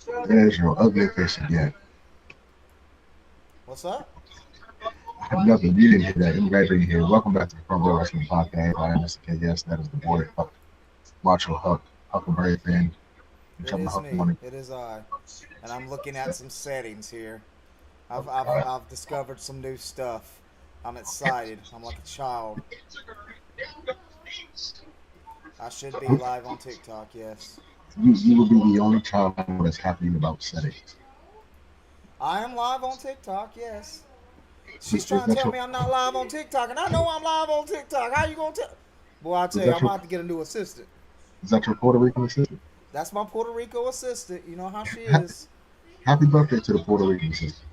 There's your ugly face again. What's up? I have nothing. You didn't hear that. I'm glad you're here. Welcome back to the Front Row Wrestling Podcast. I am Mr. K. Yes, that is the boy, Huck, Macho Huck, Huckleberry fan. It Whichever is Huck me. wanted. It is I. And I'm looking at some settings here. Uh, I've discovered some new stuff. I'm excited. I'm like a child. I should be live on TikTok, yes. you will be the only child I know that's happy about settings. I am live on TikTok, yes. She's Is trying to that tell your me I'm not live on TikTok, and I know I'm live on TikTok. How you gonna tell? Boy, I is tell you, that I'm gonna your have to get a new assistant. is that your Puerto Rican assistant? That's my Puerto Rico assistant. You know how she Happy, is. happy birthday to the Puerto Rican assistant.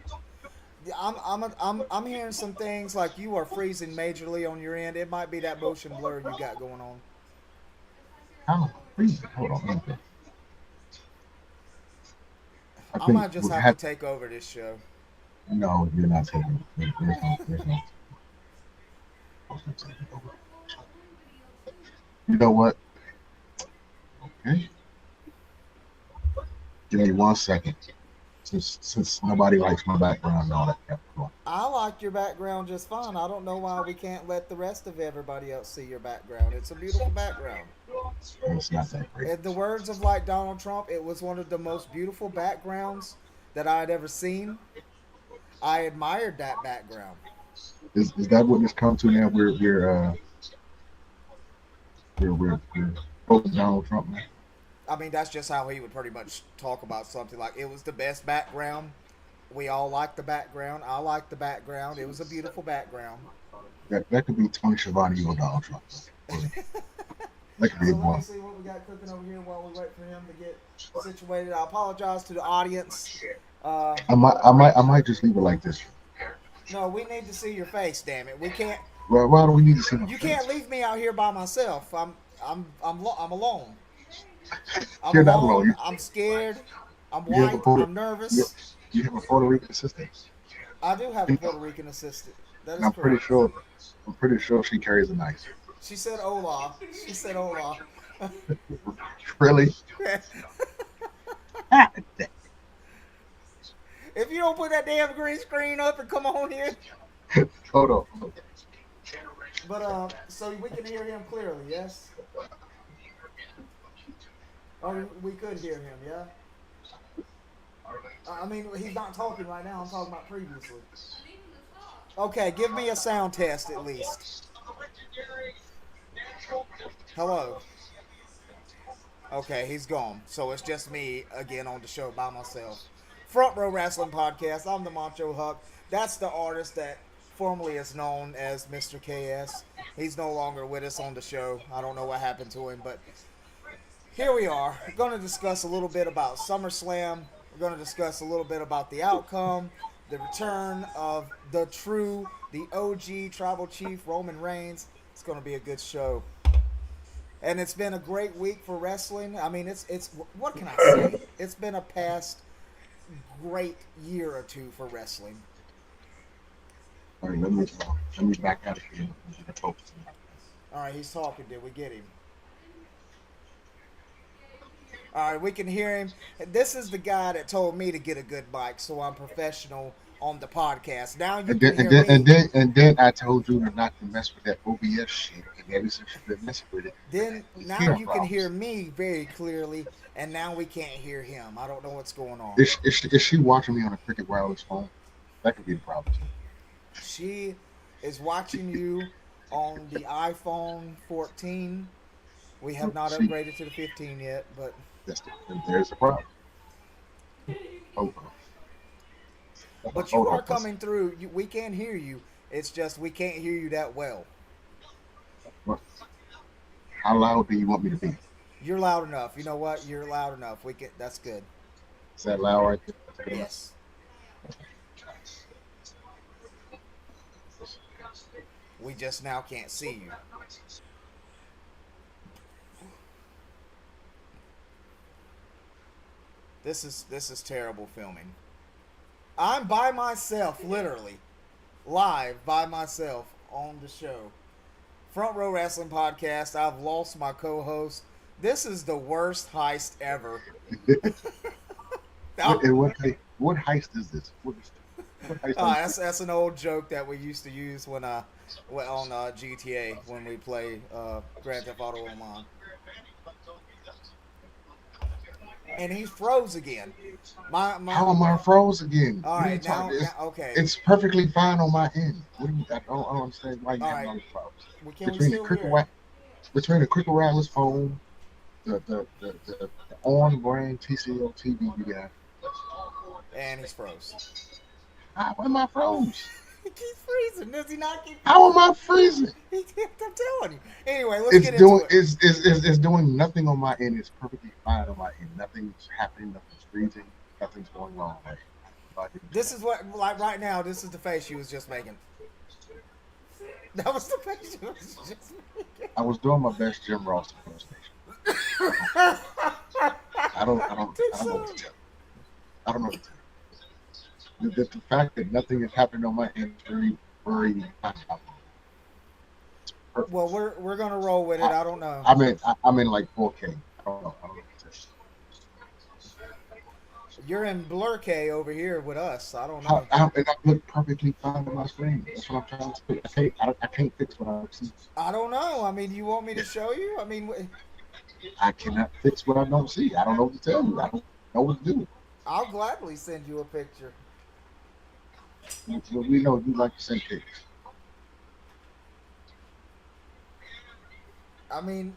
I'm hearing some things like you are freezing majorly on your end. It might be that motion blur you got going on. How? Please hold on. I I think might just we have to have. take over this show. No, you're not taking. There's no. You know what? Okay. Give me 1 second. Since nobody likes my background and all that crap. I like your background just fine. I don't know why we can't let the rest of everybody else see your background. It's a beautiful background. It's not that great. In the words of like Donald Trump, it was one of the most beautiful backgrounds that I had ever seen. I admired that background. Is that what it's come to now? We're both Donald Trump now. I mean, that's just how he would pretty much talk about something like it was the best background. We all like the background. I like the background. It was a beautiful background. That could be Tony Schiavone or Donald Trump. That could be So a let me one. see what we got cooking over here while we wait for him to get situated. I apologize to the audience. Uh, I might just leave it like this. no, we need to see your face. Damn it, we can't. Well, why do we need to see my You can't face? leave me out here by myself. I'm alone. I'm You're not alone. alone. I'm scared. I'm You have a white. Puerto I'm you, nervous. you have a Puerto Rican assistant, I do have a Puerto Rican assistant. That and is correct. I'm pretty sure she carries a knife. She said hola. She said hola. Really? If you don't put that damn green screen up and come on here. Hold on. But so we can hear him clearly, yes? Or we could hear him, yeah? I mean, he's not talking right now. I'm talking about previously. Okay, give me a sound test at least. Hello. Okay, he's gone. So it's just me again on the show by myself. Front Row Wrestling Podcast. I'm the Macho Huck. That's the artist that formerly is known as Mr. KS. He's no longer with us on the show. I don't know what happened to him, but here we are. We're going to discuss a little bit about SummerSlam. We're going to discuss a little bit about the outcome, the return of the OG Tribal Chief Roman Reigns. It's going to be a good show. And it's been a great week for wrestling. I mean, it's what can I say? It's been a past great year or two for wrestling. All right, let me back out of here. All right, he's talking. Did we get him? All right, we can hear him. This is the guy that told me to get a good mic, so I'm professional on the podcast. Now you And can then, and hear then, and me. then, and then I told you not to mess with that OBS shit. And ever since you've been messing with it, Then it's now hearing you can hear problems. me very clearly, and now we can't hear him. I don't know what's going on. Is she watching me on a Cricket wireless phone? That could be the problem too. She is watching you on the iPhone 14. We have not See, upgraded to the 15 yet, but there's the problem. Oh, but you hold are on. coming through. We can hear you. It's just we can't hear you that well. What- How loud do you want me to be? You're loud enough. You know what? You're loud enough. We get that's good. Is that loud right there? That's good enough? Yes. We just now can't see you. This is terrible filming. I'm by myself, literally, live by myself on the show. Front Row Wrestling Podcast. I've lost my co-host. This is the worst heist ever. Oh, what heist is this? What heist are you that's an old joke that we used to use when on GTA when we play Grand Theft Auto Online. And he froze again. My. How am I froze again? All What are you right, talking? now okay. It's perfectly fine on my end. What do you, I don't understand why you All having right, all these problems. can we Between the still cricket hear him? wa- between the cricket wireless phone, the on brand TCL TV you got, And he's froze. how am I froze? He keeps freezing. Does he not keep How freezing? am I freezing? I'm telling you. Anyway, let's It's get into doing it. it's doing nothing on my end. It's perfectly fine on my end. Nothing's happening. Nothing's freezing. Nothing's going wrong. Right? I can This explain. is what, like right now, this is the face she was just making. That was the face she was just making. I was doing my best Jim Ross impersonation. Too I don't know what to soon. tell you. I don't know what to tell you. The fact that nothing is happening on my end is very perfect. Well, we're gonna roll with it. I, I don't know. I'm in like 4K. I don't know. I don't know what to tell You're in Blur K over here with us. I don't you. know. And I look perfectly fine on my screen. That's what I'm trying to say. I can't fix what I don't see. I don't know. I mean, you want me to show you? I mean, I cannot fix what I don't see. I don't know what to tell you. I don't know what to do. I'll gladly send you a picture. We know you like to send pics. I mean,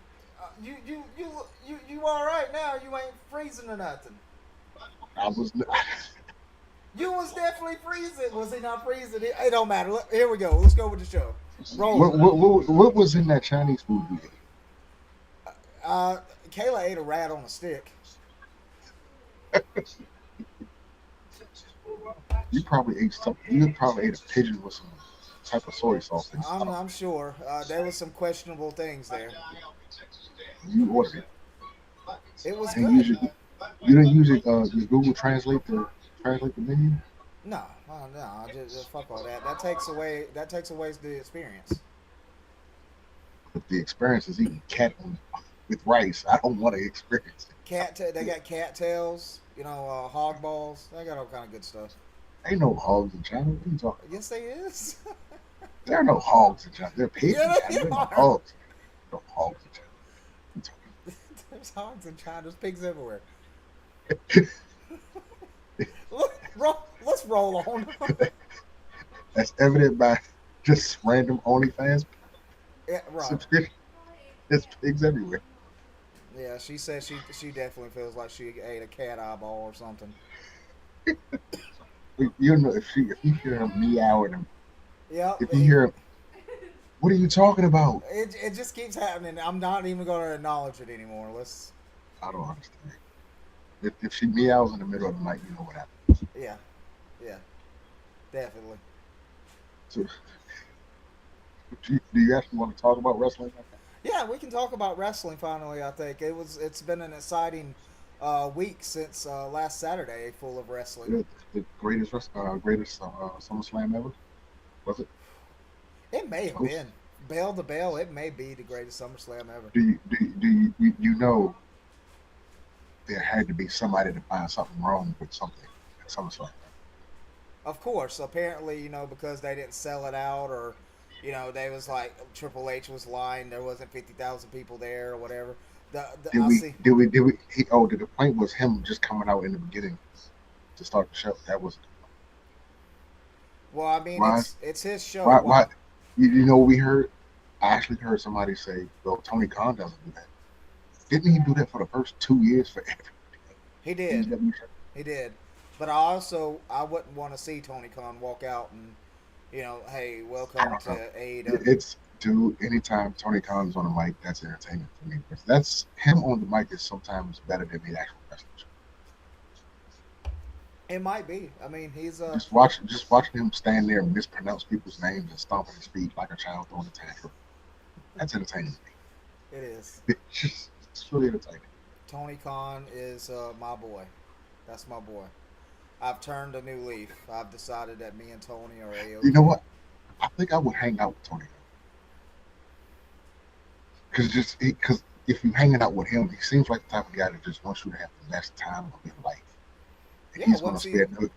you all right now? You ain't freezing or nothing. I was. You was definitely freezing. Was he not freezing? It don't matter. Here we go. Let's go with the show. Roll it. What was in that Chinese food we Uh, Kayla ate a rat on a stick. ate? You probably ate something. You probably ate a pigeon with some type of soy sauce. I'm sure there was some questionable things there. You ordered it. It was And good. you didn't use it. Your Google translate the menu. No, no, just fuck all that. That takes away the experience. But the experience is eating cat with rice. I don't want to experience They it. got cattails. Hog balls. They got all kind of good stuff. Ain't no hogs in China. What are you talking about? Yes, they is. There are no hogs in China. There are pigs in Yeah, China. they There are no are. hogs. No hogs in China. What There's hogs in China. There's pigs everywhere. are you talking Let's roll on. about? That's evident by just random OnlyFans Yeah, right. subscription. There's pigs everywhere. Yeah, she said she definitely feels like she ate a cat eyeball or something. You know, if you hear him meowing, Yep. if you hear him, what are you talking about? It just keeps happening. I'm not even going to acknowledge it anymore. Let's. I don't understand. If she meows in the middle of the night, you know what happened. Yeah. Yeah. Definitely. So, do you actually want to talk about wrestling? Yeah, we can talk about wrestling finally. I think it's been an exciting week since last Saturday, full of wrestling. The greatest SummerSlam ever, was it? It may have Oh, been bell to bell. It may be the greatest SummerSlam ever. you know there had to be somebody to find something wrong with something at SummerSlam. Of course, apparently, because they didn't sell it out, or they was like Triple H was lying. There wasn't 50,000 people there or whatever. I see. The complaint was him just coming out in the beginning to start the show. That was Well, I mean, why it's his show. why you know what we heard. I actually heard somebody say, "Well, Tony Khan doesn't do that." Didn't he do that for the first 2 years for every He did. AEW show? He did. But I wouldn't want to see Tony Khan walk out and hey, I welcome don't know. to AEW. It's dude. Anytime Tony Khan's on the mic, that's entertainment for me. Because that's him on the mic is sometimes better than the actual wrestling show. It might be. I mean, he's Just watching him stand there and mispronounce people's names and stomping his feet like a child throwing a tantrum. That's entertaining to me. it is. It's really entertaining. Tony Khan is my boy. That's my boy. I've turned a new leaf. I've decided that me and Tony are a You know okay. what? I think I would hang out with Tony because if you're hanging out with him, he seems like the type of guy that just wants you to have the best time of your life. Yeah, he's gonna once you spare no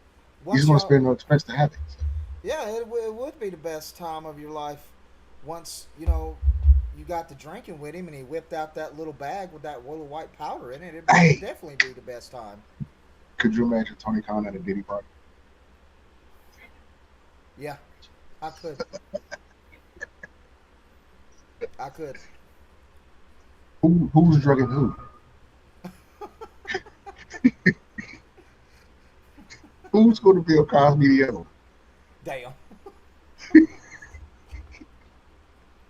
he's once gonna y'all spare no expense to have it. So, yeah, it would be the best time of your life once you got to drinking with him and he whipped out that little bag with that little white powder in it. It'd hey, definitely be the best time. could you imagine Tony Khan at a Diddy party? Yeah, I could. I could. Who's drugging who? Who's going to Bill Cosby the other? Damn.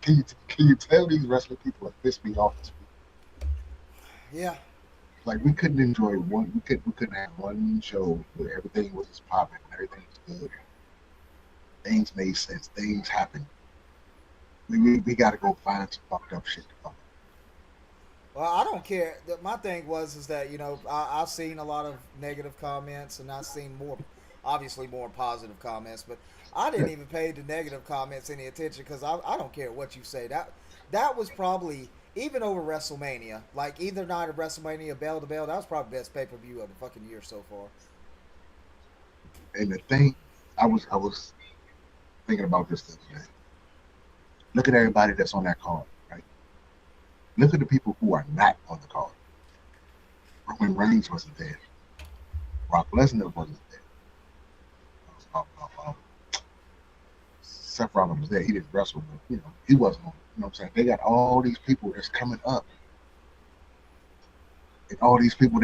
Can you tell these wrestling people have pissed me off this week? Yeah. Like we couldn't enjoy one. We couldn't have one show where everything was just popping, everything was good, things made sense, things happened. We got to go find some fucked up shit to talk Well, I don't care. My thing was is that I've seen a lot of negative comments and I've seen obviously more positive comments, but I didn't about. even pay the negative comments any attention because I don't care what you say. That was probably even over WrestleMania, like either night of WrestleMania, bell to bell. That was probably the best pay per view of the fucking year so far. And the thing, I was thinking about this the other day. Look at everybody that's on that card, right? Look at the people who are not on the card. Roman Reigns wasn't there. Brock Lesnar wasn't there. Um, um, um, Seth Rollins was there. He didn't wrestle, but he wasn't on. You know what I'm saying? They got all these people that's coming up, and all these people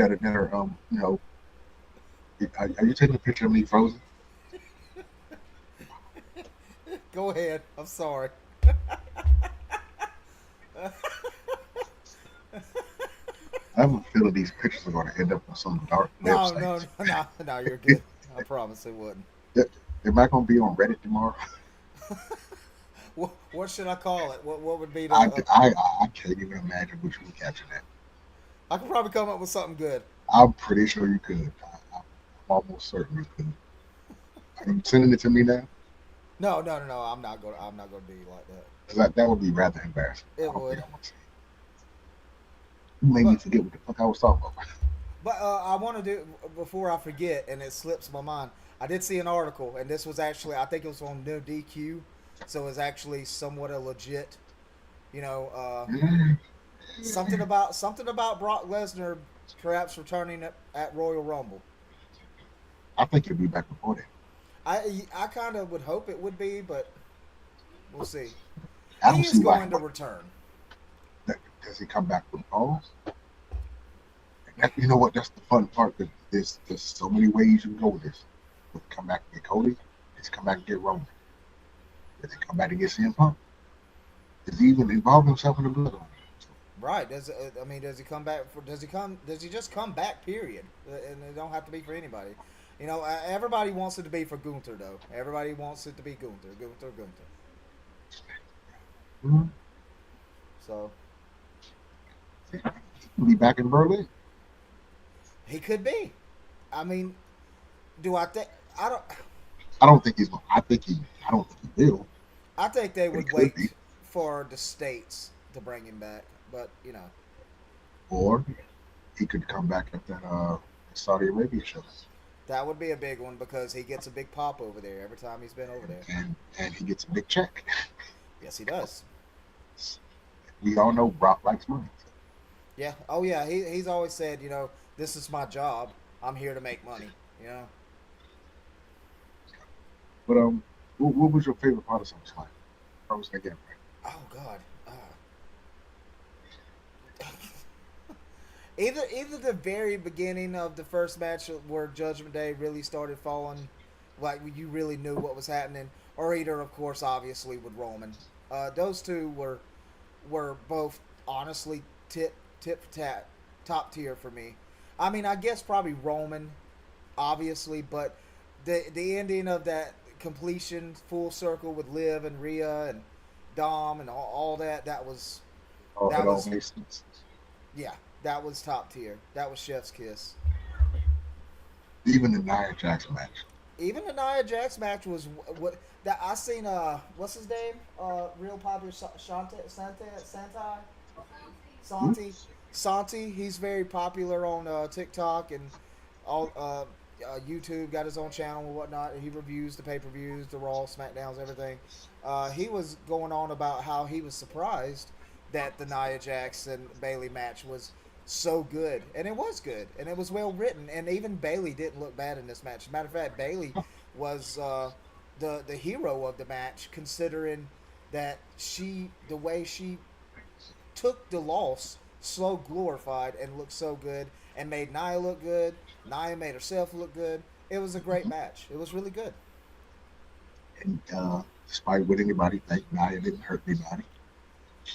are you taking a picture of me frozen? Go ahead. I'm sorry. I have a feeling these pictures are going to end up on some dark No, no, websites. no, no, no. You're good. I promise it wouldn't. Am I going to be on Reddit tomorrow? What should I call it? What would be the? I, I, I can't even imagine what you would capture that. I could probably come up with something good. I'm pretty sure you could. I'm almost certain you could. Are you sending it to me now? No, no, no, no. I'm not gonna do you like that. Because that would be rather embarrassing. I It don't think would. I want to see it. You made me But forget what the fuck I was talking about. I want to do before I forget, and it slips my mind. I did see an article, and this was actually I think it was on No DQ, so it's actually somewhat a legit. You know, something about Brock Lesnar perhaps returning at Royal Rumble. I think he'll be back before that. I kind of would hope it would be, but we'll see. I He don't is see why. going to return. Does he come back with pause? You know what? That's the fun part. That there's so many ways you can go with this. Does he come back and get Cody? Does he come back and get Roman? Does he come back and get CM Punk? Does he even involve himself in the bloodline? Right? Does he come back? Does he come? Does he just come back? Period. And it don't have to be for anybody. Everybody wants it to be for Gunther though. Everybody wants it to be Gunther, Gunther, Gunther. Mm-hmm. So He'll be back in Berlin. he could be. I mean, do I think? I don't. I don't think he's going. I don't think he will, I think they but he would could be. wait for the states to bring him back. But Or he could come back at that Saudi Arabia show, that would be a big one because he gets a big pop over there every time he's been over there. and he gets a big check. Yes, he does. We all know Brock likes money. Yeah. Oh yeah. He's always said, this is my job. I'm here to make money. You know. But what was your favorite part of SummerSlam? I was thinking, Oh God. Either the very beginning of the first match where Judgment Day really started falling, like you really knew what was happening, or either of course obviously with Roman. Those two were both honestly top tier for me. I mean, I guess probably Roman, obviously, but the ending of that completion full circle with Liv and Rhea and Dom and all it that all was makes sense. yeah, that was top tier. That was Chef's kiss. Even the Nia Jax match. Even the Nia Jax match was what that I seen. What's his name? Real popular Hmm? Santi. Santi. He's very popular on TikTok and all. YouTube, got his own channel and whatnot. He reviews the pay per views, the Raw, SmackDowns, everything. He was going on about how he was surprised that the Nia Jax and Bailey match was so good, and it was good, and it was well written, and even Bailey didn't look bad in this match. As a matter of fact, Bailey was the hero of the match, considering that the way she took the loss so glorified and looked so good and made Nia look good. Nia made herself look good. It was a great match. It was really good. And despite what anybody think, Nia didn't hurt anybody.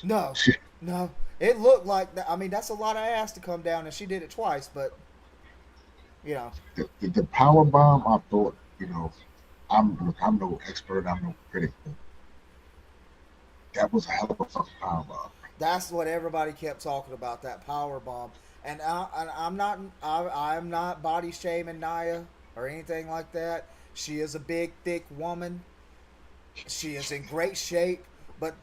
No, no. It looked like that. I mean, that's a lot of ass to come down, and she did it twice. But you know, The power bomb, I thought, I'm no expert, I'm no critic, but that was a hell of a fucking power bomb. that's what everybody kept talking about. That power bomb. I'm not body shaming Nia or anything like that. She is a big, thick woman. She is in great shape, but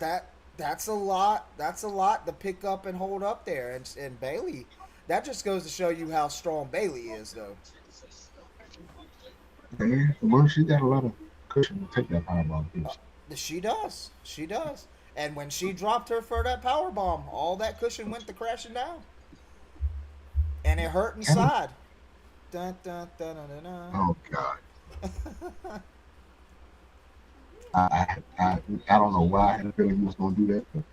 that's a lot. That's a lot to pick up and hold up there. And Bailey, that just goes to show you how strong Bailey is, though. Yeah, well, she got a lot of cushion to take that power bomb. She does. She does. And when she dropped her for that power bomb, all that cushion went to crashing down, and it hurt Can we, inside. Dun, dun, dun, dun, dun, oh God, dun. I don't know why I had a feeling he was going to do that. But,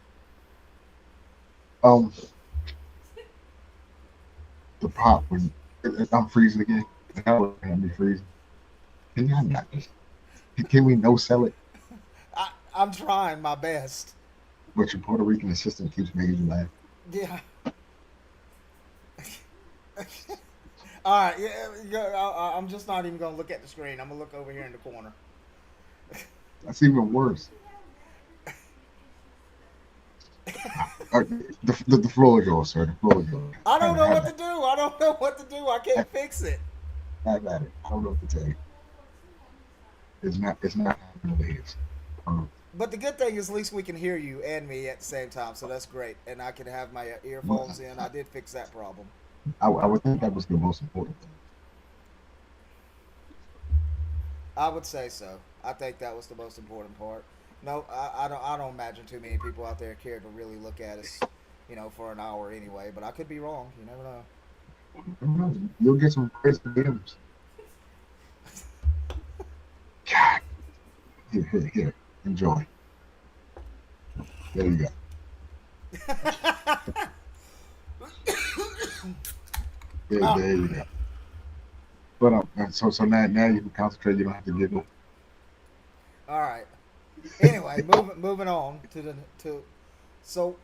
the pop when I'm freezing again. That was gonna be freezing. Can y'all not? Can we no sell it? I'm trying my best. But your Puerto Rican assistant keeps making you laugh. Yeah. All right. Yeah. I'm just not even gonna look at the screen. I'm gonna look over here in the corner. That's even worse. The floor is yours, sir. The floor is yours. I don't know what Have to do. I don't know what to do. I can't fix it. at it. I don't know what to tell you. It's not happening over here. Um, But the good thing is, at least we can hear you and me at the same time, so that's great. And I can have my well, earphones in. I did fix that problem. I would think that was the most important thing. I would say so. I think that was the most important part. No, I don't. I don't imagine too many people out there care to really look at us, for an hour anyway. But I could be wrong. You never know. I don't know. You'll get some crazy DMs. God, here. Enjoy. There you go. Oh, There you go. But so now you can concentrate. You don't have to giggle. all right. Anyway, moving on to so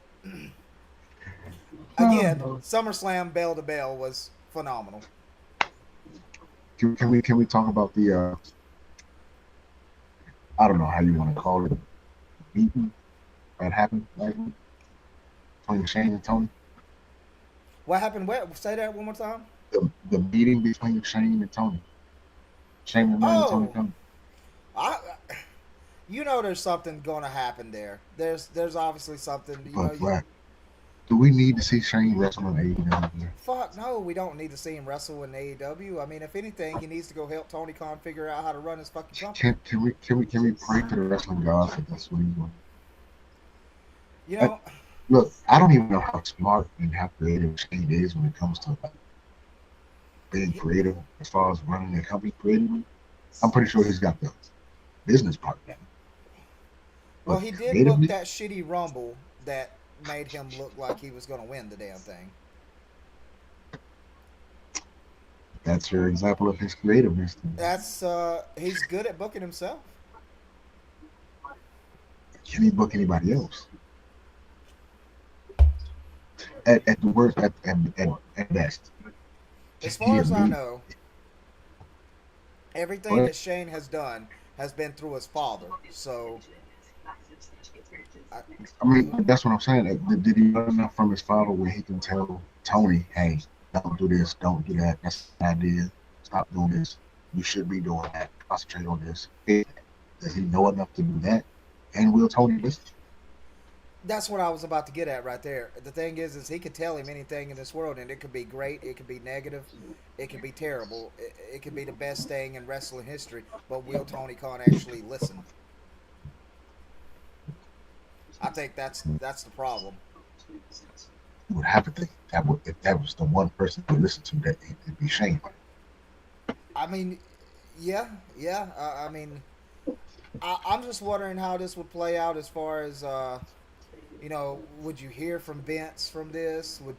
again, Oh, SummerSlam bell to bell was phenomenal. can we talk about the I don't know how you want to call it, meeting that happened last week between Shane and Tony? What happened? What? Say that one more time. The meeting between Shane and Tony. Shane McMahon and Tony Oh, Khan. I. There's something going to happen there. There's obviously something. But Black, do we need to see Shane wrestle in AEW? Fuck no, we don't need to see him wrestle in AEW. I mean, if anything, he needs to go help Tony Khan figure out how to run his fucking company. Can we pray to the wrestling gods that that's what he's doing? You Uh, know, Look, I don't even know how smart and how creative Shane is when it comes to being creative as far as running a company creatively. I'm pretty sure he's got the business part down. well, But he did book creatively, that shitty Rumble that made him look like he was going to win the damn thing. that's your example of his creativeness. That's he's good at booking himself. Can he book anybody else? At the worst, at best. As He far is as I me. know, everything But that Shane has done has been through his father. So, I, I mean, that's what I'm saying. Did he learn enough from his father where he can tell Tony, hey, don't do this, don't do that. That's an idea. Stop doing this. You should be doing that. Concentrate on this. Does he know enough to do that? And will Tony listen? That's what I was about to get at right there. The thing is he could tell him anything in this world, and it could be great, it could be negative, it could be terrible, it could be the best thing in wrestling history. But will Tony Khan actually listen? I think that's the problem. You would have to think that would if that was the one person to listen to that it'd be Shane. I mean, yeah, yeah. I mean, I'm just wondering how this would play out as far as would you hear from Vince from this? Would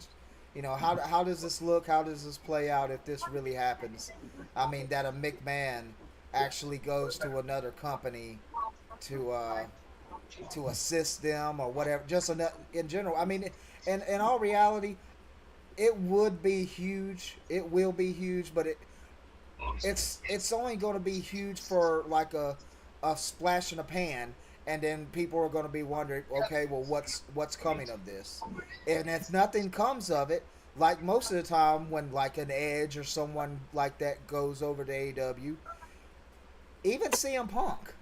how does this look? How does this play out if this really happens? I mean, that a McMahon actually goes to another company to assist them or whatever. Just in general. I mean, in all reality, it would be huge. It will be huge, but it's only going to be huge for like a splash in a pan, and then people are going to be wondering, okay, well, what's coming of this? And if nothing comes of it, like most of the time when like an Edge or someone like that goes over to AEW, even CM Punk,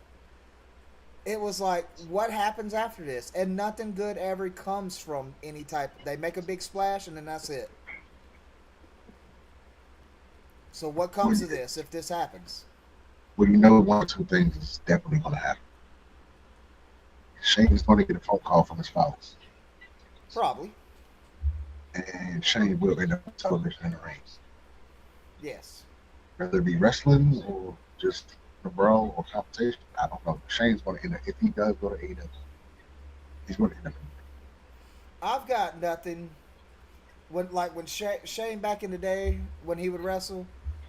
it was like, what happens after this? And nothing good ever comes from any type. They make a big splash, and then that's it. So what Well, comes of this if this happens? well, you know, one or two things is definitely going to happen. Shane is going to get a phone call from his spouse, Probably. and Shane will end up on television in the ring, Yes. whether it be wrestling or just a brawl or competition. I don't know. Shane's going to end up if he does go to AEW, he's going to end up. I've got nothing when Shane back in the day when he would wrestle,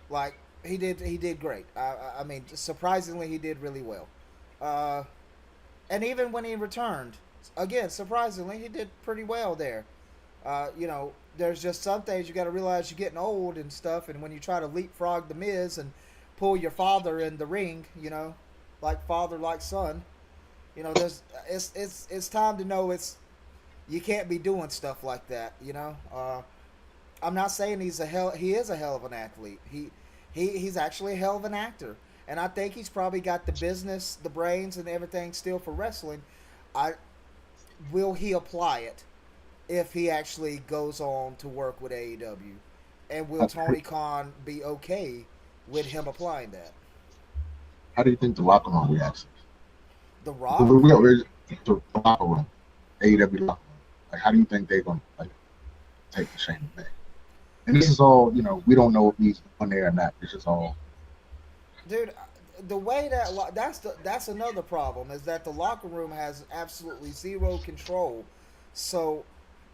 like he did great. I mean, surprisingly, he did really well. Uh, and even when he returned, again, surprisingly, he did pretty well there. There's just some things you got to realize you're getting old and stuff, and when you try to leapfrog the Miz and pull your father in the ring, like father like son, there's it's time to know it's you can't be doing stuff like that. I'm not saying he is a hell of an athlete. He's actually a hell of an actor, and I think he's probably got the business, the brains, and everything still for wrestling. I Will he apply it if he actually goes on to work with AEW, and will That's Tony Khan be okay with him applying that? How do you think the locker room reacts? The We Rock, got the locker room, AEW locker room. Like, how do you think they're going to like take the Shane back? And this is all, we don't know if he's on there or not. This is all. dude. The way that's another problem is that the locker room has absolutely zero control, so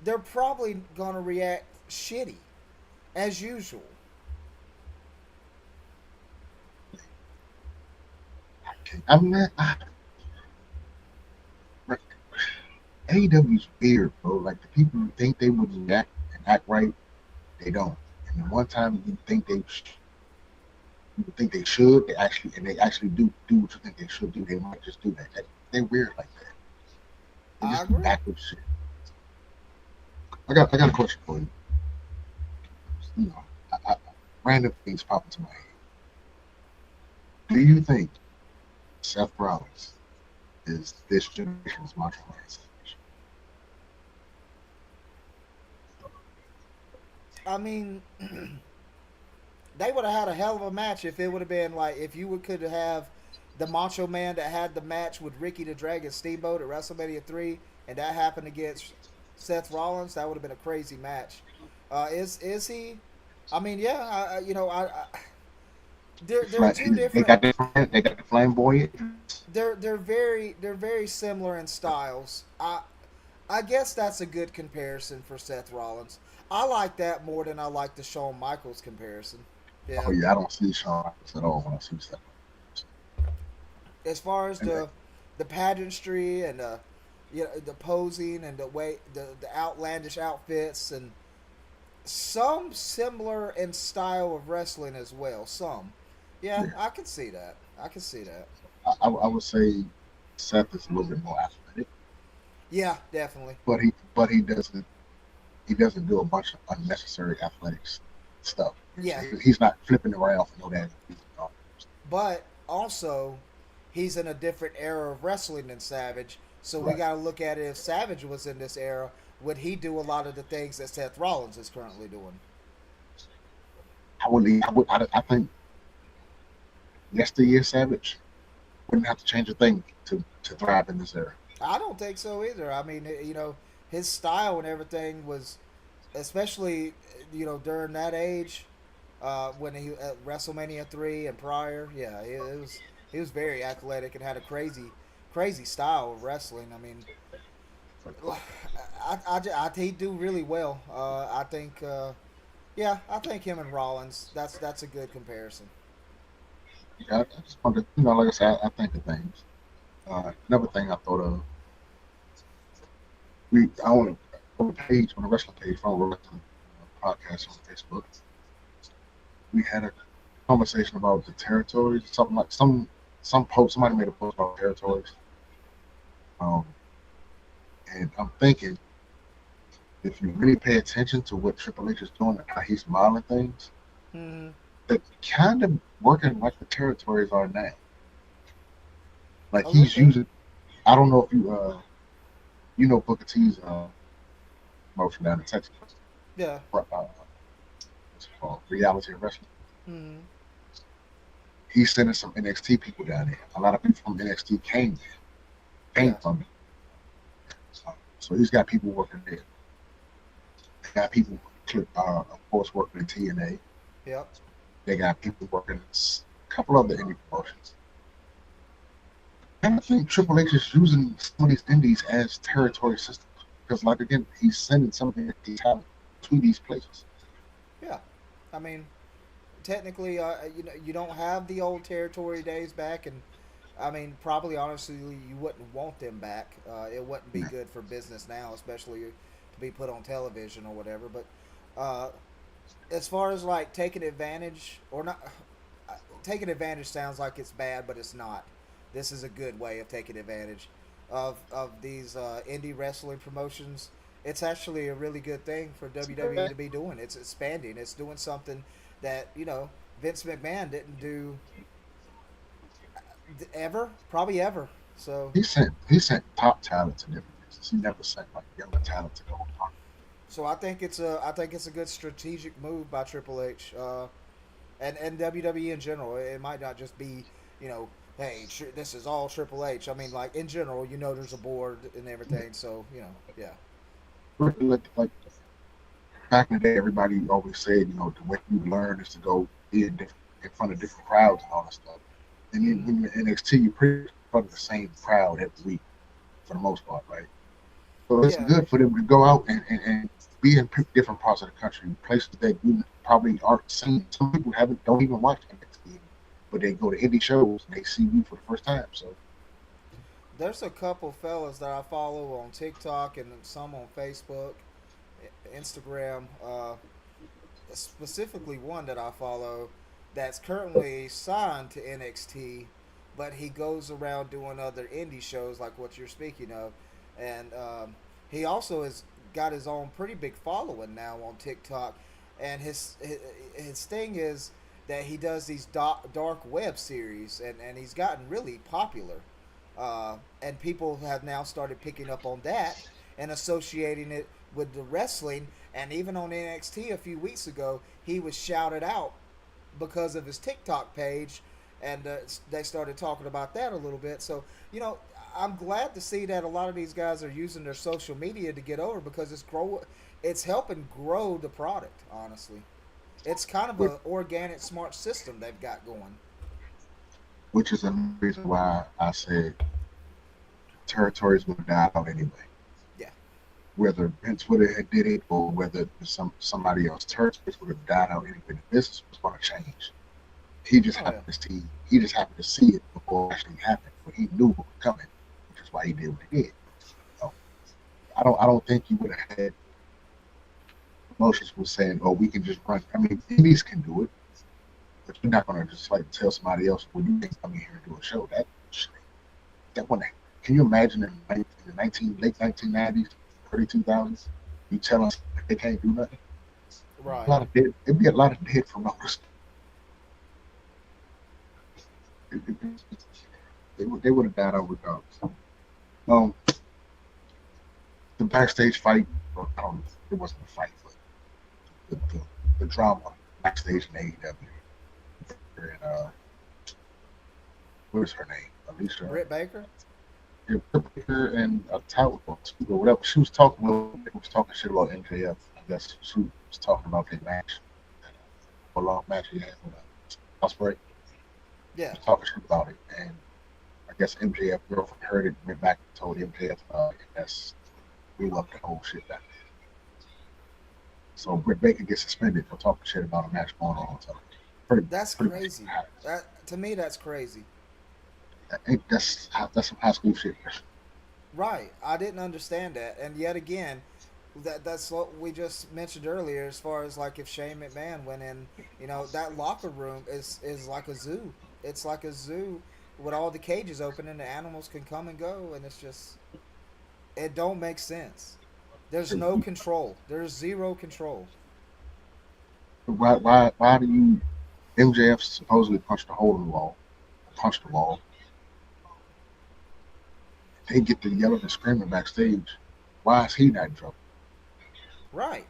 they're probably gonna react shitty as usual. I mean, AEW's weird, bro. Like the people who think they would react and act right, they don't. And the one time you think they should, they actually do what you think they should do. They might just do that. They're weird like that. They I just do agree. backwards shit. I got a question for you. You know, random things pop into my head. Do you think Seth Rollins is this generation's Macho Man? I mean, they would have had a hell of a match if it would have been like if you could have the Macho Man that had the match with Ricky the Dragon Steamboat at WrestleMania 3, and that happened against Seth Rollins. That would have been a crazy match. Is he? I mean, yeah. They're two different. They got the flamboyant. They're very similar in styles. I guess that's a good comparison for Seth Rollins. I like that more than I like the Shawn Michaels comparison. Oh Yeah. yeah, I don't see Shawn Michaels at all when I see Seth. As far as And the pageantry and the posing and the way the outlandish outfits and some similar in style of wrestling as well. Some, yeah, yeah, I can see that. I can see that. I would say Seth is a little bit more athletic, Yeah, definitely. but he doesn't do a bunch of unnecessary athletics stuff. So Yeah, he's not flipping around for no damn reason. but also he's in a different era of wrestling than Savage, So we Right. got to look at it. If Savage was in this era, would he do a lot of the things that Seth Rollins is currently doing? I think yesteryear Savage wouldn't have to change a thing to thrive in this era. I don't think so either. I mean, his style and everything was, especially during that age, when he at WrestleMania 3 and prior. Yeah, it was he was very athletic and had a crazy style of wrestling. I mean, he'd do really well. I think, yeah, I think him and Rollins. That's a good comparison. Yeah, I just wanted, like I said, I think of things. Another thing I thought of, I on the page, on the wrestling page, from a wrestling podcast on Facebook, we had a conversation about the territories, something like some post. Somebody made a post about territories, um, and I'm thinking if you really pay attention to what Triple H is doing and how he's modeling things, Mm-hmm. they're kind of working like the territories are now. Like A little he's bit. using. I don't know if you know Booker T's promotion down in Texas. Yeah. What's it called? Reality of Wrestling. Mm-hmm. He's sending some NXT people down there. A lot of people from NXT came Yeah. from it. So he's got people working there. They got people, of course, working in TNA. Yep. They got people working in a couple other indie promotions. And I think Triple H is using some of these indies as territory systems. Because, like, again, he's sending some of these talent to these places. Yeah. I mean, technically, you don't have the old territory days back, and I mean, probably honestly, you wouldn't want them back. It wouldn't be Yeah. good for business now, especially to be put on television or whatever. But uh, as far as like taking advantage or not, taking advantage sounds like it's bad, but it's not. This is a good way of taking advantage of these indie wrestling promotions. It's actually a really good thing for WWE to be doing. It's expanding. It's doing something that Vince McMahon didn't do ever, probably ever. So He sent top talent to different places. He never sent like younger talent to go on. I think it's a good strategic move by Triple H, and WWE in general. It might not just be you know hey, this is all Triple H. I mean, like in general, there's a board and everything. So yeah. Like back in the day, everybody always said, the way you learn is to go be in front of different crowds and all that stuff. And then Mm-hmm. when you're in NXT, you're pretty much in front of the same crowd every week for the most part, right? So it's Yeah. good for them to go out and be in different parts of the country, places that you probably aren't seen. Some people haven't don't even watch NXT, but they go to indie shows and they see you for the first time. So There's a couple fellas that I follow on TikTok and some on Facebook, Instagram. Specifically, one that I follow that's currently signed to NXT, but he goes around doing other indie shows like what you're speaking of, and he also has got his own pretty big following now on TikTok, and his thing is that he does these dark web series, and he's gotten really popular, and people have now started picking up on that and associating it with the wrestling. And even on NXT a few weeks ago, he was shouted out because of his TikTok page, and they started talking about that a little bit. So I'm glad to see that a lot of these guys are using their social media to get over because it's helping grow the product. Honestly, it's kind of a organic, smart system they've got going. which is another reason why I said territories would die out anyway. Yeah. Whether Vince would have did it or whether somebody else, territories would have died out anyway. The business was going to change. Oh yeah. He just happened to see it before it actually happened, but he knew it was coming, which is why he did what he did. So I don't think you would have had promotions was saying, "Oh, we can just run." I mean, indies can do it, but you're not going to just like tell somebody else, "Well, you can come in here and do a show." That one. Can you imagine in the late 1990s, early 2000s, you tell us they can't do nothing? A Right. lot of dead. It'd be a lot of dead promoters. They would have died out regardless. Um, backstage fight, or I don't know, it wasn't a fight, but the drama backstage in AEW. And what is her name? Alicia. Britt Baker. Yeah, Baker and Tyler or whatever. She was talking. Was talking shit about MJF. I guess she was talking about their match, a long match he had with Ospreay. She Yeah, was talking shit about it, and I guess MJF girlfriend heard it, went back and told MJF, that's we love the whole shit back there. So Britt Baker gets suspended for talking shit about a match going on. So that's pretty much crazy. what happened. That to me, that's crazy. That's some high school shit. Right. I didn't understand that, and yet again, that's what we just mentioned earlier. As far as like if Shane McMahon went in, that locker room is like a zoo. It's like a zoo with all the cages open and the animals can come and go, and it's just it don't make sense. There's no control. There's zero control. Why do you MJF supposedly punched a hole in the wall, punched the wall. They get to yelling and screaming backstage. Why is he not in trouble? Right.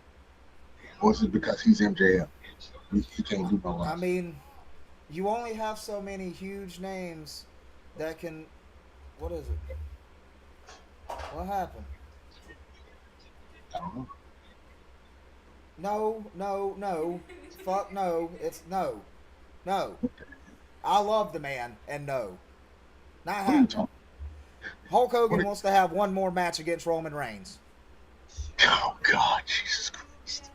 Or is it because he's MJF? He can't do no I wrong. mean, you only have so many huge names that can. What is it? What happened? I don't know. No, no, no. Fuck no. It's no. No. I love the man, and no. Not What are you happening. talking? Hulk What Hogan are, wants to have one more match against Roman Reigns. oh God, Jesus Christ!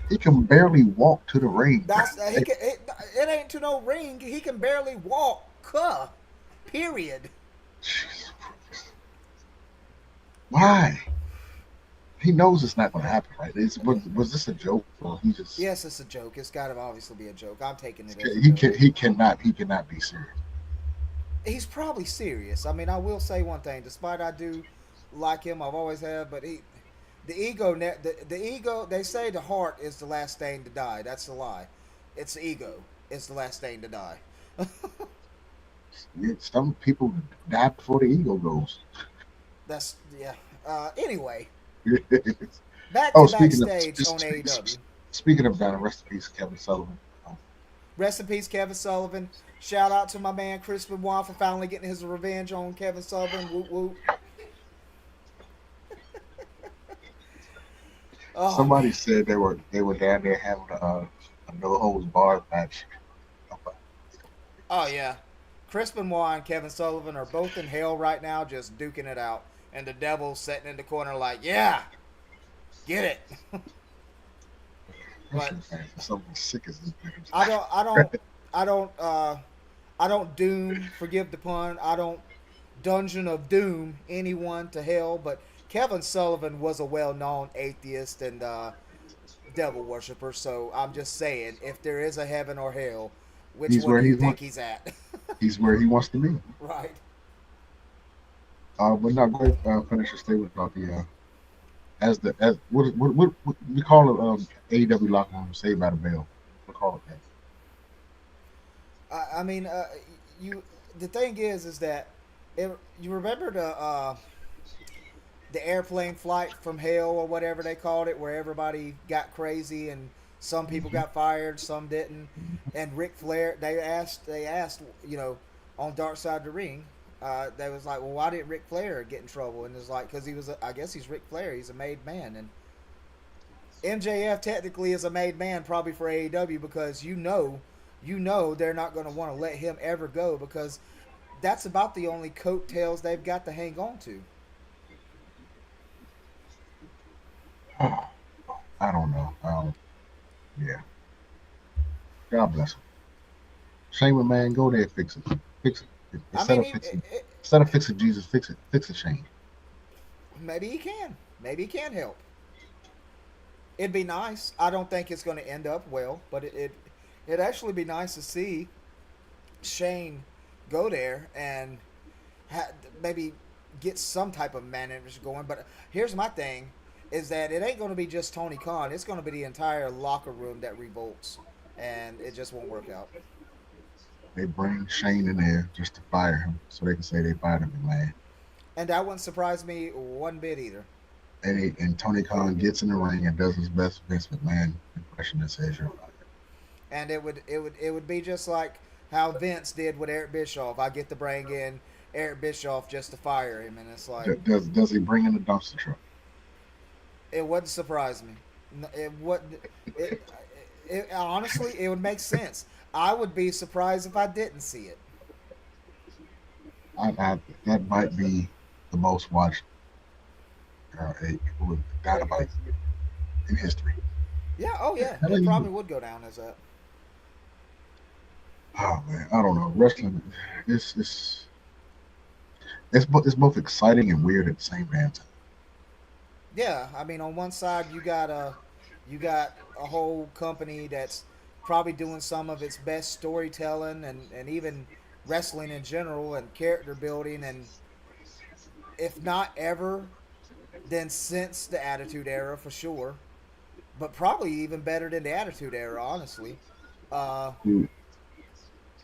He can barely walk to the ring. That's he can. It ain't to no ring. He can barely walk. Period. Jesus Christ. Why? He knows it's not going to happen, right? Was this a joke, or he just Yes, it's a joke. It's got to obviously be a joke. I'm taking it as a he joke. can he cannot be serious. He's probably serious. I mean, I will say one thing. Despite I do like him, I've always have, but the ego, the ego. They say the heart is the last thing to die. That's a lie. It's the ego. It's the last thing to die. Some people die before the ego goes. That's yeah. Anyway, Oh, back to speaking of backstage on AEW. speaking of dying, rest in peace, Kevin Sullivan. Rest in peace, Kevin Sullivan. Shout out to my man Chris Benoit for finally getting his revenge on Kevin Sullivan. Whoop whoop. Oh man. Somebody said they were down there having a no holds barred match. Oh yeah. Chris Benoit and Kevin Sullivan are both in hell right now, just duking it out, and the devil's sitting in the corner like, yeah, get it. But Wrestling fans are something sick as this I bitch. don't, I don't, I don't, I don't doom. Forgive the pun. I don't Dungeon of Doom anyone to hell. But Kevin Sullivan was a well-known atheist and devil worshiper. So I'm just saying, if there is a heaven or hell, which He's one where do you he think wants. he's at? He's where he wants to be. Right. But no, go ahead, finish your statement about the as what we call it AEW locker room saved by the bell. We call it that. I mean, you. The thing is that you remember the airplane flight from hell or whatever they called it, where everybody got crazy and some people Mm-hmm. got fired, some didn't. And Ric Flair, they asked, on Dark Side of the Ring, they was like, well, why didn't Ric Flair get in trouble? And it's like, because I guess he's Ric Flair, he's a made man, and MJF technically is a made man probably for AEW because they're not going to want to let him ever go because that's about the only coattails they've got to hang on to. I don't know. Yeah. God bless him. Shame a man, go there, fix it. Fix it. I Instead mean, of fixing Jesus, fix it. Fix the shame. maybe he can. Maybe he can help. It'd be nice. I don't think it's going to end up well, but it'd actually be nice to see Shane go there and maybe get some type of management going. But here's my thing: is that it ain't going to be just Tony Khan. It's going to be the entire locker room that revolts, and it just won't work out. They bring Shane in there just to fire him, so they can say they fired him, man. And that wouldn't surprise me one bit either. and Tony Khan gets in the ring and does his best Vince McMahon impression and says you're fired. And it would be just like how Vince did with Eric Bischoff. I get to bring in Eric Bischoff just to fire him, and it's like Does he bring in the dumpster truck? it wouldn't surprise me. It wouldn't. It, honestly, it would make sense. I would be surprised if I didn't see it. That might be the most watched Dynamite in history. Yeah. Oh yeah. How do It you? probably would go down as that. Oh man, I don't know. Wrestling, it's it's it's both exciting and weird at the same damn time. Yeah. I mean, on one side you got a whole company that's probably doing some of its best storytelling and even wrestling in general and character building, and if not ever, then since the Attitude Era for sure, but probably even better than the Attitude Era, honestly. Uh, Dude,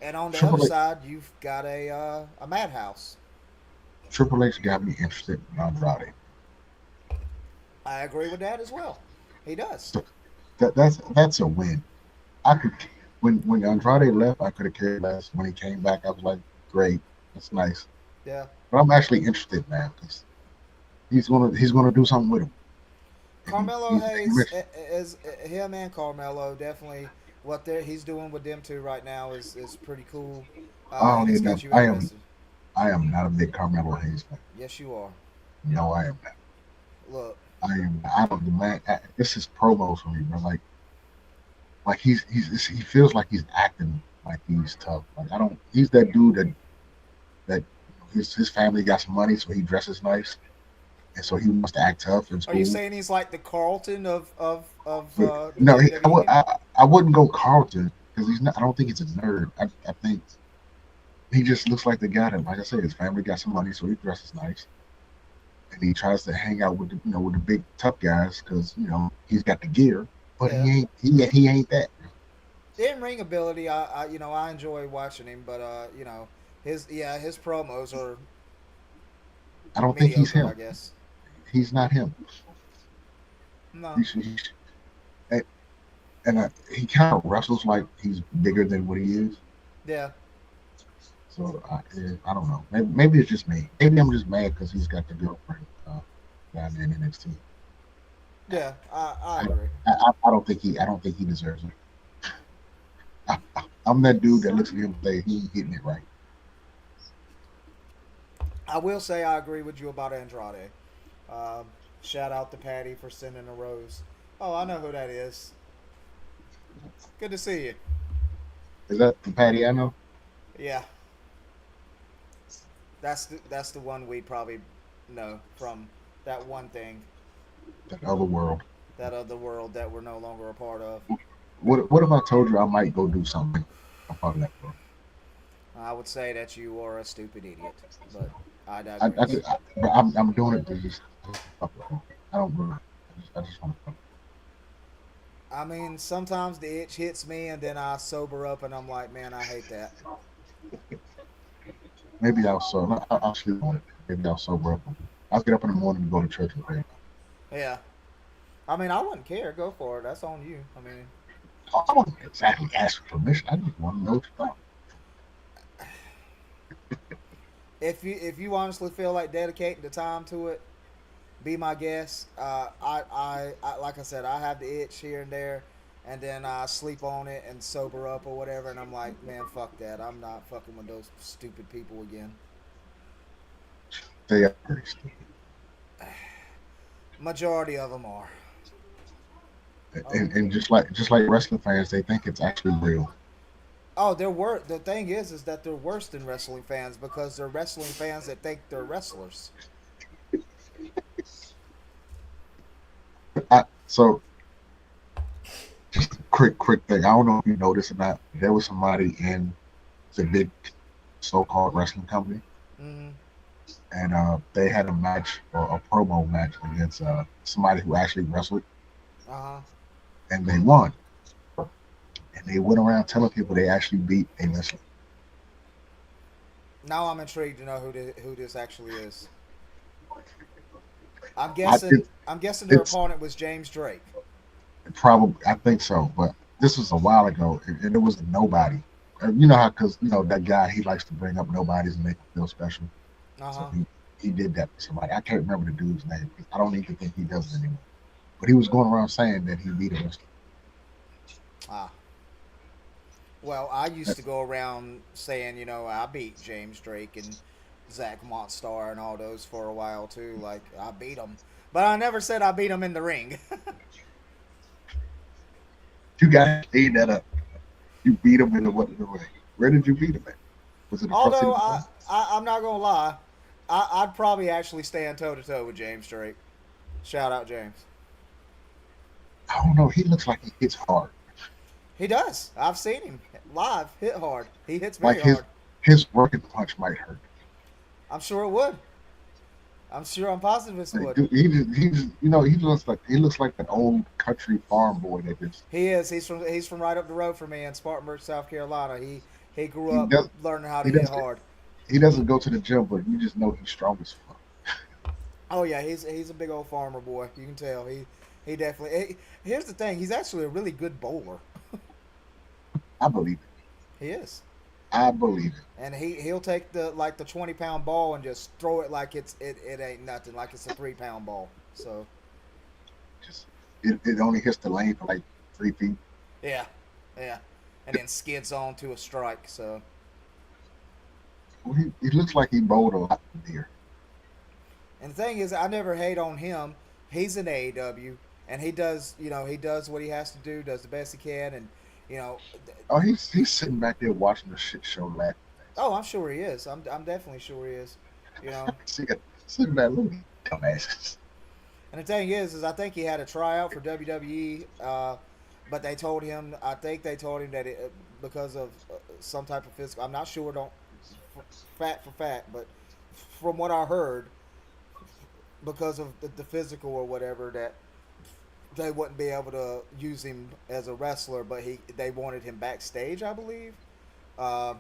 and on the other Triple H, side, you've got a madhouse. Triple H got me interested in Andrade. I agree with that as well. He does. So that's a win. I could when Andrade left, I could have cared less. When he came back, I was like, great, that's nice. Yeah. But I'm actually interested now because he's gonna do something with him. And Carmelo he's Hayes rich. is him and Carmelo definitely what he's doing with them two right now is pretty cool, I and don't it's even know. got you interested. I am not a big Carmelo Hayes fan. Yes, you are. No, I am not. Look, I am. I don't demand. This is promos for me, bro. Like he feels like he's acting like he's tough. Like I don't. He's that dude that his family got some money, so he dresses nice, and so he wants to act tough in are you school. saying he's like the Carlton of But the no, WWE? I wouldn't go Carlton because he's not. I don't think he's a nerd. I think he just looks like the guy that, like I said, his family got some money, so he dresses nice, and he tries to hang out with with the big tough guys because he's got the gear, but Yeah. he ain't that. In ring ability, I enjoy watching him, but his promos are I don't think he's mediocre, I him. guess. He's not him. No. He's and he kind of wrestles like he's bigger than what he is. Yeah. So I don't know. Maybe it's just me. Maybe I'm just mad because he's got the girlfriend down there in NXT. Yeah. I I, agree. I don't think he deserves it. I'm that dude that looks at him and say he ain't hitting it right. I will say I agree with you about Andrade. Shout out to Patty for sending a rose. Oh, I know who that is. Good to see you. Is that the Patty I know? Yeah, that's the one we probably know from that one thing, That other world. that other world that we're no longer a part of. What if I told you I might go do something about that world? I would say that you are a stupid idiot, but I I, digress. just, but I'm doing it to just fuck with him. I don't really. I just want to. I mean, sometimes the itch hits me, and then I sober up, and I'm like, man, I hate that. Maybe I'll sleep on it. Maybe I'll sober up. I'll get up in the morning and go to church and pray. Yeah. I mean, I wouldn't care. Go for it. That's on you. I mean, I won't exactly ask for permission. I just want to know what you thought. if you honestly feel like dedicating the time to it, be my guest. I like I said, I have the itch here and there, and then I sleep on it and sober up or whatever, and I'm like, man, fuck that. I'm not fucking with those stupid people again. They are pretty stupid. Majority of them are. Oh, And just like wrestling fans, they think it's actually real. oh, they're worse. The thing is that they're worse than wrestling fans because they're wrestling fans that think they're wrestlers. So just a quick thing. I don't know if you noticed or not. There was somebody in the big so-called wrestling company, Mm-hmm. and they had a match or a promo match against somebody who actually wrestled, Uh huh. and they won. And they went around telling people they actually beat a wrestler. Now I'm intrigued to know who this actually is. I'm I guessing. it, I'm guessing their it's opponent was James Drake. probably I think so, but this was a while ago, and it was a nobody. You know how because that guy he likes to bring up nobodies and make them feel special. Uh So huh. he did that to somebody. I can't remember the dude's name. I don't even think he does it anymore. But he was going around saying that he beat a wrestler. Ah. Well, I used to That's go around saying, I beat James Drake and Zach Montstar and all those for a while too. Like I beat them, but I never said I beat them in the ring. you got to clean that up. You beat him in the ring. Where did you beat him at? Was it across Although city line? I'm not gonna lie, I'd probably actually stand toe to toe with James Drake. Shout out James. I don't know. He looks like he hits hard. He does. I've seen him live hit hard. He hits Like very hard. his working punch might hurt. I'm sure it would. I'm positive it Like, would. dude, he looks like an old country farm boy that just He is. He's from right up the road from me in Spartanburg, South Carolina. He grew he up does learning how to he hit does hard. he doesn't go to the gym, but you just know he's strong as fuck. Oh yeah, he's a big old farmer boy. You can tell he definitely. Here's the thing. He's actually a really good bowler. I believe it. He is. I believe it. And he'll take the 20-pound ball and just throw it like it ain't nothing, like it's a 3-pound ball. So Just it only hits the lane for like 3 feet. yeah, yeah, and then skids on to a strike. So Well, he looks like he bowled a lot from here. and the thing is, I never hate on him. He's in AEW, and he does what he has to do, does the best he can, and you know, Oh, he's sitting back there watching the shit show laughing. oh, I'm sure he is. I'm definitely sure he is. You know, See, sitting back looking dumbasses. and the thing is I think he had a tryout for WWE, but they told him. I think they told him that because of some type of physical. I'm not sure. Don't fact for fact, but from what I heard, because of the physical or whatever, that they wouldn't be able to use him as a wrestler. But they wanted him backstage, I believe. Uh,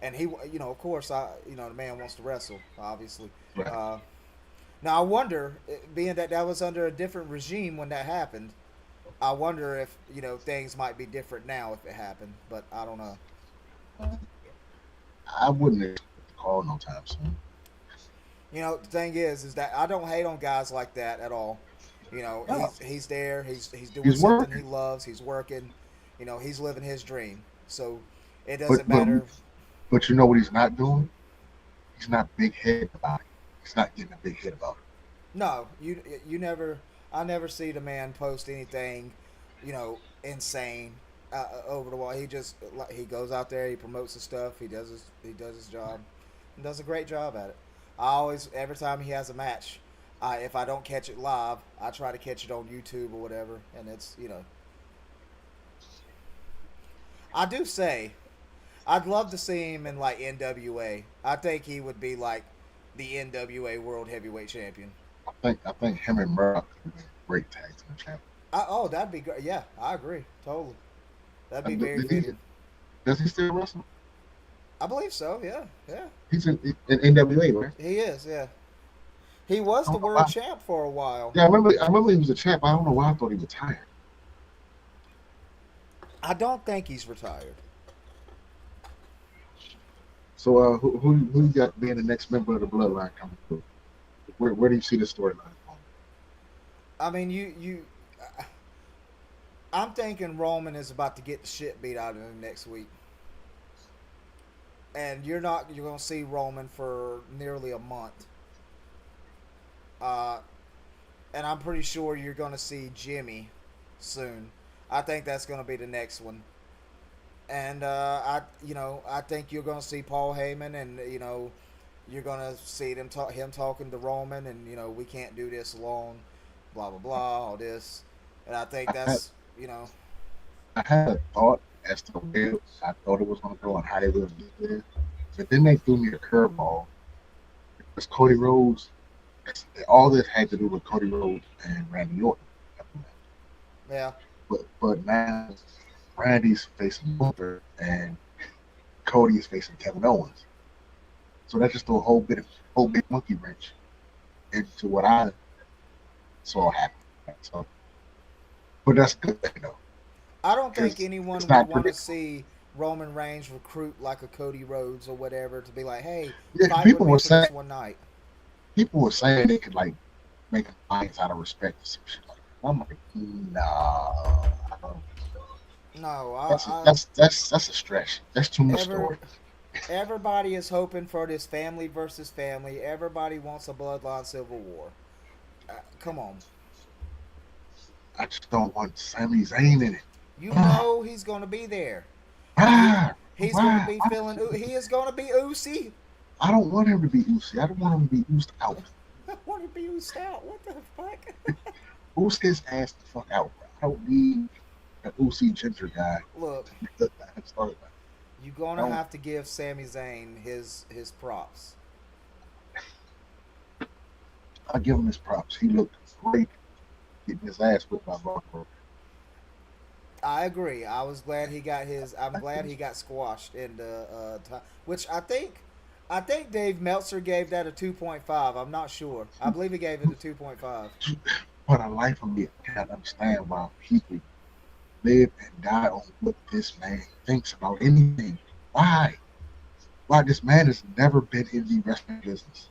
and he, of course, the man wants to wrestle, obviously. Right. Uh, Now I wonder, being that was under a different regime when that happened, I wonder if things might be different now if it happened. But I don't know. I wouldn't expect to call no time soon. The thing is that I don't hate on guys like that at all. No, He's there. He's doing he's something he working, loves. He's working. He's living his dream. So it but doesn't but matter. but you know what he's not doing? He's not big head about it. He's not getting a big head about it. No, you never. I never see the man post anything, insane over the wall. He just he goes out there, he promotes his stuff, he does his job, and does a great job at it. I always every time he has a match, if I don't catch it live, I try to catch it on YouTube or whatever, and it's I do say I'd love to see him in like NWA. I think he would be like the NWA World Heavyweight Champion. I think him and Murdoch would be great tag team champions. Oh, that'd be great. Yeah, I agree. Totally. That'd be very Did he, fitting. does he still wrestle? I believe so. Yeah, yeah. He's in NWA, right? He is. Yeah. He was I the don't know world why. champ for a while. Yeah, I remember he was a champ. I don't know why I thought he retired. I don't think he's retired. So who you got being the next member of the bloodline coming through? Where do you see the storyline going? I mean, I'm thinking Roman is about to get the shit beat out of him next week, and you're going to see Roman for nearly a month. Uh, and I'm pretty sure you're going to see Jimmy soon. I think that's going to be the next one. And I think you're going to see Paul Heyman, and you're going to see him talking to Roman, and we can't do this alone, blah blah blah, all this. And I think I had that's I had a thought as to where I thought it was going to go and how they were going to get there, but then they threw me a curveball because Cody Rhodes. All this had to do with Cody Rhodes and Randy Orton. yeah, But now Randy's facing Booker and Cody is facing Kevin Owens. So that just threw a whole big monkey wrench into what I so happy. So, but that's a good thing though, I don't think because it's anyone would not want to predictable. see Roman Reigns recruit like a Cody Rhodes or whatever to be like, hey, Yeah, fight with me for this one night. people were saying they could like make an alliance out of respect or some shit like that. I'm like, nah, I don't, No, that's a stretch. That's too much ever story. everybody is hoping for this family versus family. Everybody wants a bloodline civil war. Come on, I just don't want Sami Zayn in it. you Ah, know he's gonna be there, and why? he's gonna Why? be Why? feeling. He is gonna be oozy. I don't want him to be Uzi. I don't want him to be oozed out. I want to be oozed out. What the fuck? Ooze his ass the fuck out, bro. I don't need an Uzi ginger guy. Look, Sorry, you're I gonna don't. have to give Sami Zayn his props. I give him his props. He looked great getting his ass whipped by Brock. I agree. I was glad he got his. I'm glad he got squashed in the which I think Dave Meltzer gave that a 2.5. I'm not sure. I believe he gave it a 2.5. For the life of me, I cannot understand why people live and die on what this man thinks about anything. Why? Why this man has never been in the wrestling business.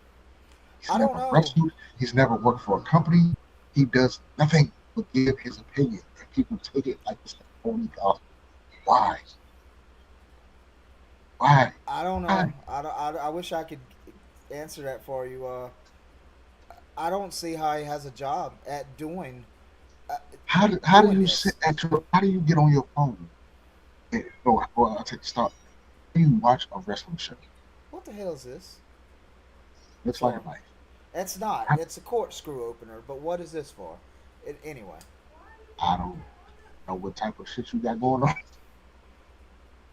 He's I don't never know. wrestled. He's never worked for a company. He does nothing but give his opinion, and people take it like it's the holy gospel. Why? Why? I don't know. Why? I wish I could answer that for you. I don't see how he has a job at uh, How do doing you sit this. at your? How do you get on your phone? And, oh, well, I'll take the start. How do you watch a wrestling show? What the hell is this Looks like for? a knife. It's not. I, It's a corkscrew opener. But what is this for? Anyway, I don't know what type of shit you got going on.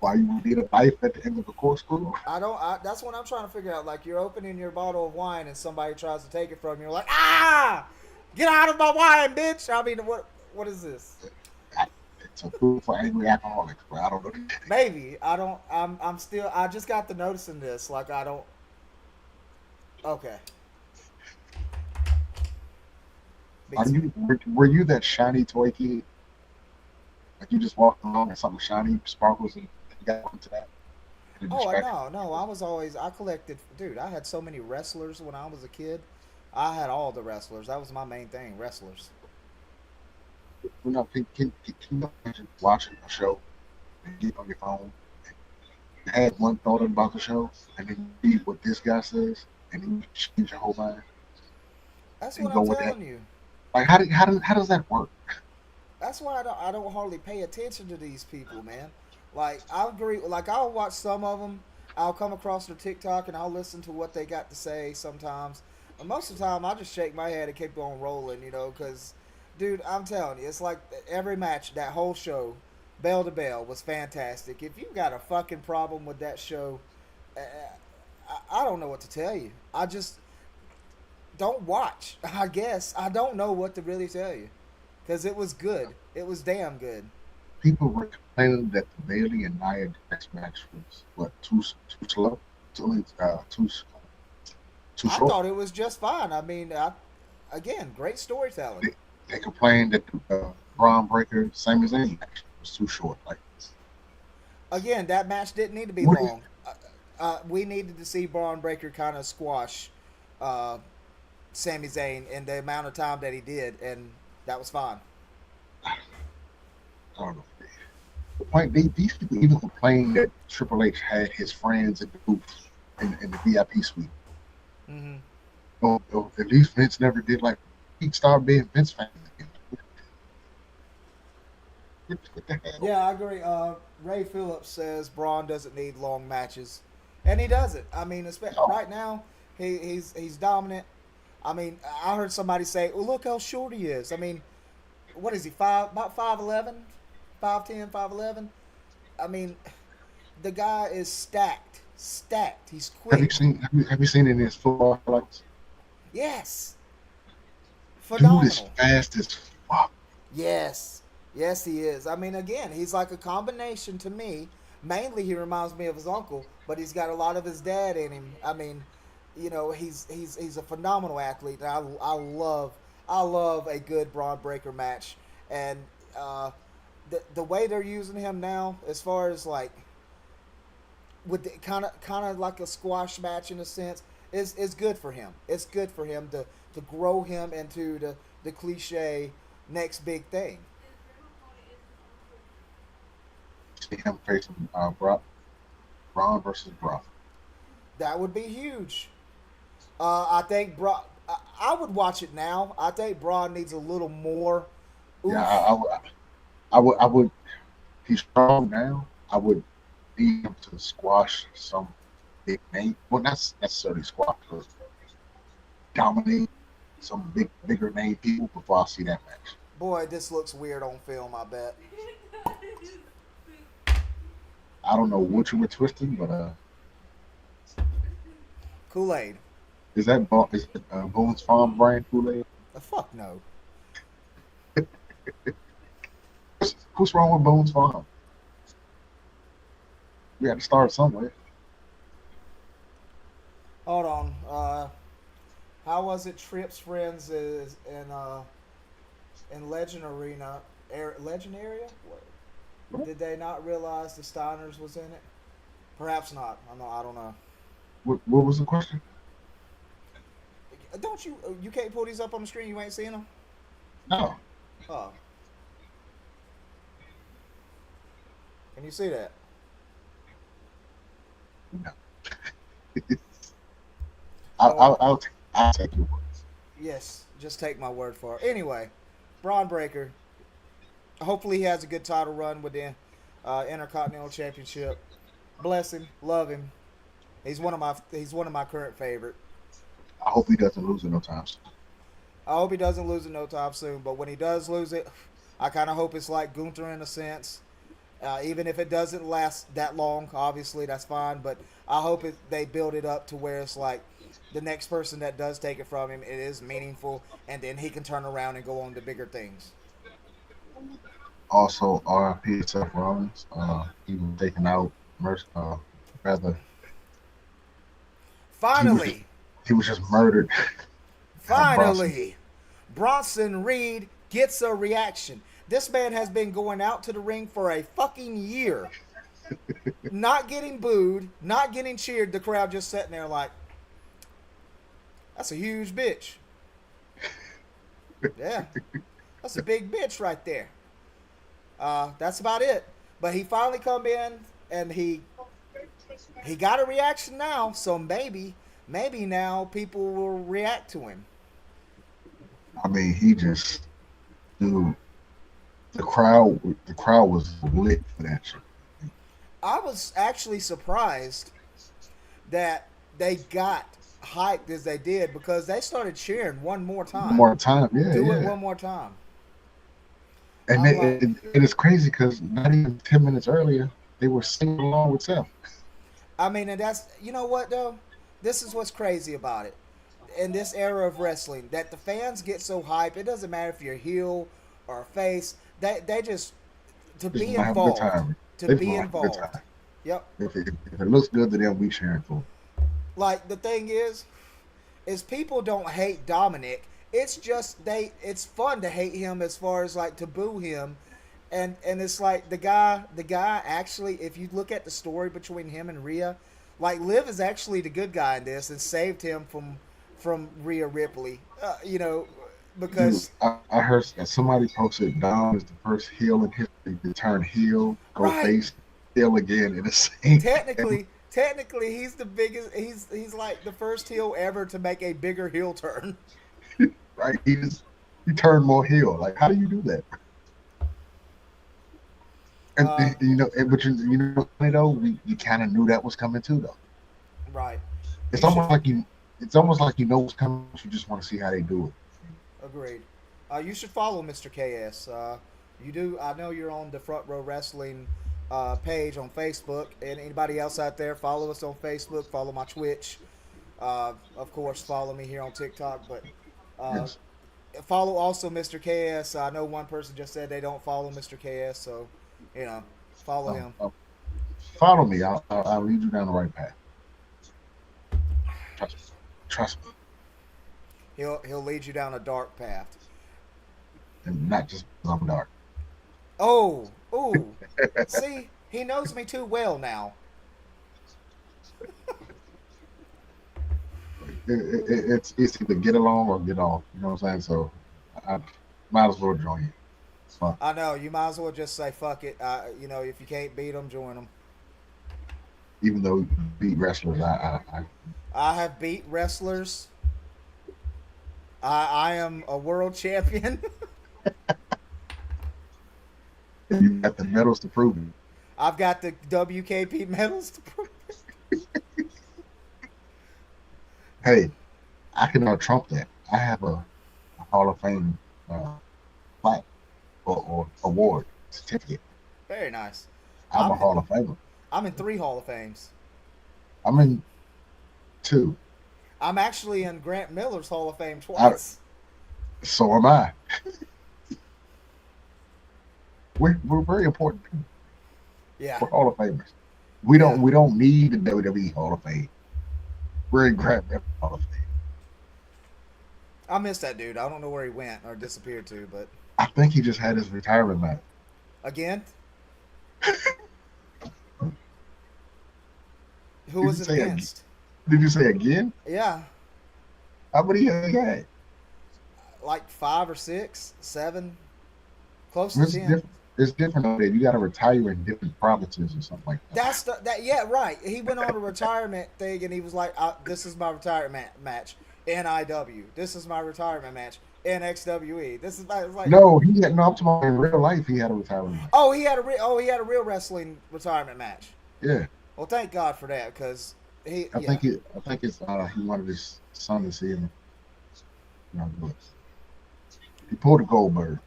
Why you would need a knife at the end of a corkscrew? I don't. That's what I'm trying to figure out. Like you're opening your bottle of wine and somebody tries to take it from you. You're like, ah, get out of my wine, bitch. I mean, what is this? It's a food for angry alcoholics, but I don't know. Maybe I don't. I'm still. I just got the noticing this. Like I don't. Okay. Are Beats me. you were you that shiny toy kid? Like you just walked along and something shiny sparkles and you got into that and it Oh distracted no. I was always. I collected. Dude, I had so many wrestlers when I was a kid. I had all the wrestlers. That was my main thing. Wrestlers. you. You know, can you imagine watching a show and get on your phone and had one thought about the show and then you read what this guy says and then you change your whole mind That's and what go I'm with that? telling you. Like how does that work? That's why I don't hardly pay attention to these people, man. Like I agree. Like I'll watch some of them. I'll come across their TikTok and I'll listen to what they got to say sometimes. But most of the time, I just shake my head and keep on rolling, because, dude, I'm telling you, it's like every match, that whole show, bell to bell, was fantastic. If you got a fucking problem with that show, uh, I don't know what to tell you. I just don't watch. I guess I don't know what to really tell you because it was good. It was damn good. People were complaining that the Bailey and Nia Jax match was what too slow, too I short. thought it was just fine. I mean, again, great storytelling. They, they complained that the Braun Breaker Sami Zayn match was too short. Like Again, that match didn't need to be what is long. We needed to see Braun Breaker kind of squash uh, Sami Zayn in the amount of time that he did, and that was fine. I don't know. These people even complained that Triple H had his friends in the booth in the VIP suite. Hmm. At least Vince never did like he started being Vince fans again. What the hell? Yeah, I agree. Ray Phillips says Braun doesn't need long matches, and he doesn't. I mean, No, right now he's dominant. I mean, I heard somebody say, "Well, look how short he is." I mean, what is he? About 5'11", 5'10", 5'11". I mean, the guy is stacked, stacked. He's quick. have you seen any of his football highlights? Yes, Dude is phenomenal. fast as fuck. Yes, yes, he is. I mean, again, he's like a combination to me. Mainly, he reminds me of his uncle, but he's got a lot of his dad in him. I mean, he's a phenomenal athlete. And I love. I love a good Braun Breaker match, and uh, the way they're using him now, as far as like with kind of like a squash match in a sense, is good for him. It's good for him to grow him into the cliche next big thing. See him facing Braun versus Brock. That would be huge. I think I would watch it now. I think Braun needs a little more Yeah, oof. I would. He's strong now. I would need him to squash some big name. Well, not necessarily squash, but dominate some bigger name people before I see that match. Boy, this looks weird on film. I bet. I don't know what you were twisting, but Kool Aid. is it Boone's Farm brand Kool Aid? Fuck no. What's wrong with Boone's Farm? We had to start somewhere. Hold on. How was it? Tripp's friends is in Legend Arena, Legend area. What? What, Did they not realize the Steiners was in it? Perhaps not. I don't know. what was the question? Don't you? You can't pull these up on the screen. You ain't seen them. No, Oh, can you see that? no. Oh, I'll take your words. yes. Just take my word for it. Anyway, Braun Breaker. Hopefully, he has a good title run with the Intercontinental Championship. Bless him. Love him. He's one of my current favorite. I hope he doesn't lose it no time soon. I hope he doesn't lose it no time soon. But when he does lose it, I kind of hope it's like Gunther in a sense. Even if it doesn't last that long, obviously that's fine. But I hope they build it up to where it's like the next person that does take it from him, it is meaningful, and then he can turn around and go on to bigger things. Also, RIP Seth Rollins. He was taken out. Rather, he was just Finally, he was just murdered by Bronson. finally, Bronson Reed gets a reaction. This man has been going out to the ring for a fucking year, not getting booed, not getting cheered. The crowd just sitting there like, that's a huge bitch. Yeah, that's a big bitch right there. That's about it. But he finally come in and he got a reaction now, so maybe now people will react to him. I mean, he just dude. The crowd was lit for that shit. I was actually surprised that they got hyped as they did because they started cheering one more One time. more time, yeah, Do it yeah. one more time. And I'm like, it's crazy because not even 10 minutes earlier they were singing along with Seth. I mean, and that's you know what though, this is what's crazy about it. In this era of wrestling, that the fans get so hyped. It doesn't matter if you're a heel or a face. They just to They just be want to have a good involved. time. To They just be want to have a good involved. time. Yep. If it looks good to them, we cheering for. Like the thing is people don't hate Dominic. It's just it's fun to hate him as far as like to boo him. And it's like the guy actually if you look at the story between him and Rhea, like Liv is actually the good guy in this and saved him from Rhea Ripley. Dude, Because I heard that somebody posted Dom is the first heel in history to turn heel, go right, face, heel again in the same. technically he's the biggest he's like the first heel ever to make a bigger heel turn. Right? He turned more heel. Like, how do you do that? And Uh but funny though, we kind of knew that was coming too, though. right. It's He should almost like it's almost like you know what's coming. You just want to see how they do it. agreed. You should follow Mr. KS. You do. I know you're on the Front Row Wrestling page on Facebook. And anybody else out there, follow us on Facebook. Follow my Twitch. Of course, follow me here on TikTok. But uh, Yes. follow also Mr. KS. I know one person just said they don't follow Mr. KS, so you know, follow So, him. follow me. I'll lead you down the right path. Trust me. Trust me. He'll lead you down a dark path. and not just because I'm dark. Oh, ooh. See, he knows me too well now. It's either get along or get off. You know what I'm saying? So I might as well join you. It's fun. I know. You might as well just say fuck it. If you can't beat them, join them. Even though you beat wrestlers, I have beat wrestlers. I am a world champion. you got the medals to prove it. I've got the WKP medals to prove. Hey, I can trump that. I have a Hall of Fame uh, plaque or award certificate. Very nice. I'm a I'm Hall of Famer. I'm in 3 Hall of Fames. I'm in two. I'm actually in Grant Miller's Hall of Fame I, twice. so am I. We're very important people. Yeah, We're Hall of Famers. We yeah. don't need the WWE Hall of Fame. We're in Grant Miller Hall of Fame. I miss that dude. I don't know where he went or disappeared to, but I think he just had his retirement match. again, who Did you was it say against? Did you say again? Yeah, How many has he had? like 5 or 6, 7, close to It's 10. different. It's different over there. You got to retire in different provinces or something like that. That. Yeah, right. He went on a retirement thing and he was like, "This is my retirement match." NIW. This is my retirement match. NXWE. This is my. It's like, No, he had no. I'm talking about in real life. He had a retirement match. he had a real wrestling retirement match. Yeah, Well, thank God for that because yeah. I think it's he wanted his son to see him. You know, do it. He pulled a Goldberg.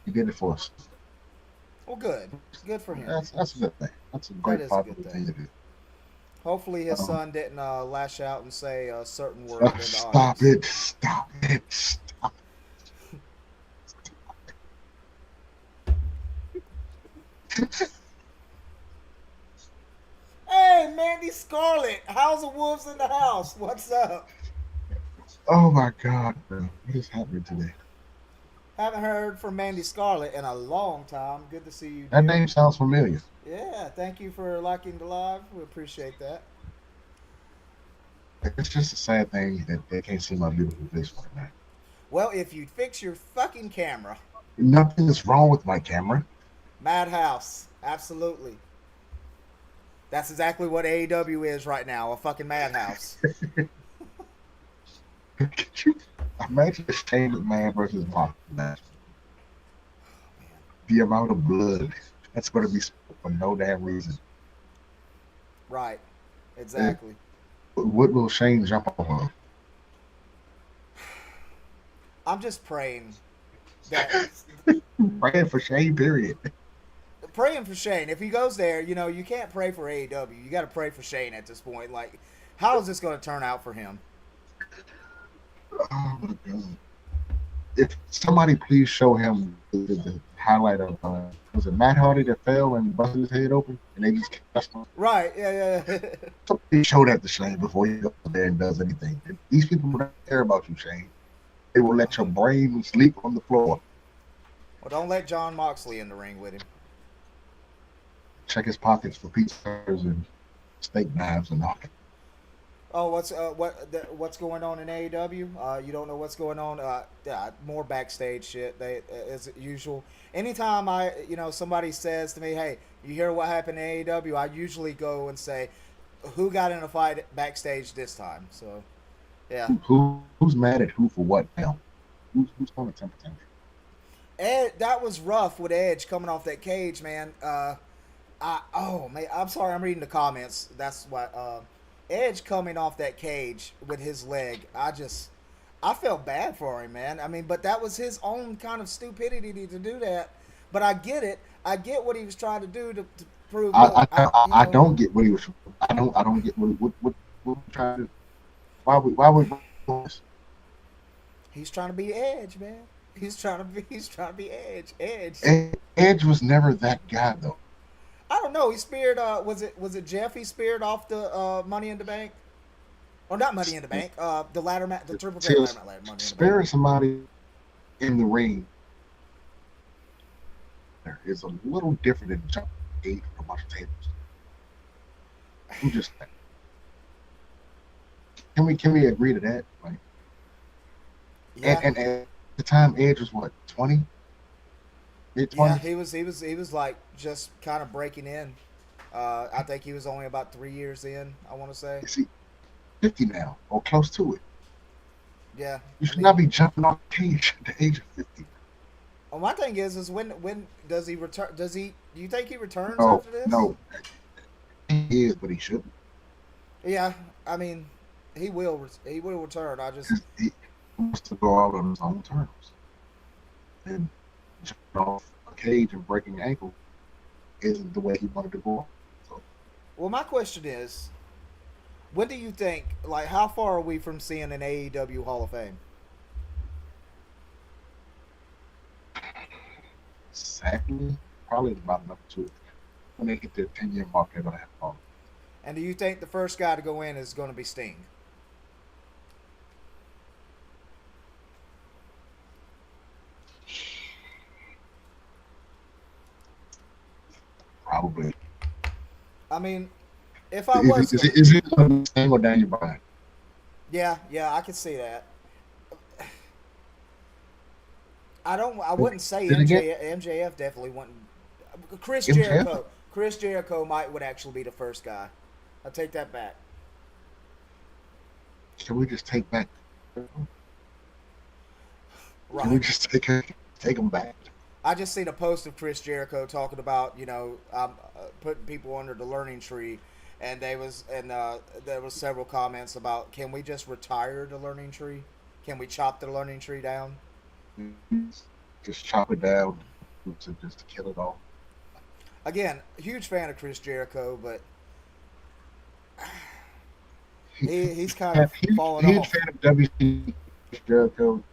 He did it for us. Well, good for him. That's a good thing. That's a That great is a good positive thing thing. to do. Hopefully, his Um, son didn't lash out and say a certain word in the stop audience. it! Stop it! Stop it! Hey, Mandy Scarlet, how's the wolves in the house? What's up? Oh my God, bro. What is happening today? Haven't heard from Mandy Scarlet in a long time. Good to see you, That dear. name sounds familiar. Yeah, thank you for liking the live. We appreciate that. It's just a sad thing that they can't see my beautiful face right now. Well, if you'd fix your fucking camera, Nothing is wrong with my camera. madhouse, absolutely. That's exactly what AEW is right now, a fucking madhouse. Could you imagine a Shane McMahon versus Mox match? The amount of blood that's going to be spilled for no damn reason. Right, And exactly. what will Shane jump on? I'm just that Praying for Shane, period. praying for Shane. If he goes there, you can't pray for AEW. You got to pray for Shane at this point. Like, how is this going to turn out for him? Oh my God. If somebody please show him the highlight of, was it Matt Hardy that fell and busted his head open? And they just kept him. Right? Yeah. Somebody show that to Shane before he goes there and does anything. These people don't care about you, Shane. They will let your brain sleep on the floor. Well, don't let John Moxley in the ring with him. Check his pockets for pizzas and steak knives and all. Oh, what's going on in AEW? You don't know what's going on. Yeah, more backstage shit. They as usual. Anytime somebody says to me, "Hey, you hear what happened in AEW?" I usually go and say, "Who got in a fight backstage this time?" So, yeah. Who's mad at who for what now? Who's going to temper tantrum? Ed, that was rough with Edge coming off that cage, man. Oh man, I'm sorry, I'm reading the comments. That's why. Edge coming off that cage with his leg, I felt bad for him, man. I mean, but that was his own kind of stupidity to do that. But I get it. I get what he was trying to do to prove. Look, I don't get what he was. I don't get what he trying to. Why would this? he's trying to be Edge, man. He's trying to be Edge. Edge. Edge was never that guy though. I don't know. He speared. Was it Jeff? He speared off the Money in the Bank. or not Money in the Bank. The ladder match, the triple threat Till ladder match, Money in the Bank. sparing somebody in the ring is a little different than jumping eight from a bunch of tables. I'm just can we agree to that? Like, Yeah, and at the time, Edge was what 20, mid yeah. 20s. He was like just kind of breaking in. I think he was only about 3 years in. I want to say. Is he 50 now or close to it? Yeah, You I should not mean, be jumping off the cage at the age of 50. well, my thing is when does he return? Does he? Do you think he returns No, after this? no, he is, but he shouldn't. Yeah, I mean, he will. He will return. I just He wants to go out on his own terms. And jumping off a cage and breaking your ankle isn't the way he wanted to go. So well, my question is, when do you think? Like, how far are we from seeing an AEW Hall of Fame? sadly, probably about enough to when they hit their 10-year mark, they're gonna have fun. And do you think the first guy to go in is going to be Sting? Probably. I mean, if I Is was it is gonna, it is it gonna be Sting or Daniel Bryan? yeah, yeah, I can see that. I don't. I Then wouldn't say again, MJF definitely wouldn't. Chris MJF. Jericho. Chris Jericho would actually be the first guy. I take that back. Can we just take back? Can we Right. just take them back? I just seen a post of Chris Jericho talking about putting people under the learning tree, and there was several comments about can we just retire the learning tree? Can we chop the learning tree down? Just chop it down to just to kill it all. Again, huge fan of Chris Jericho, but He, he's kind of fallen huge off. fan of WC Jericho.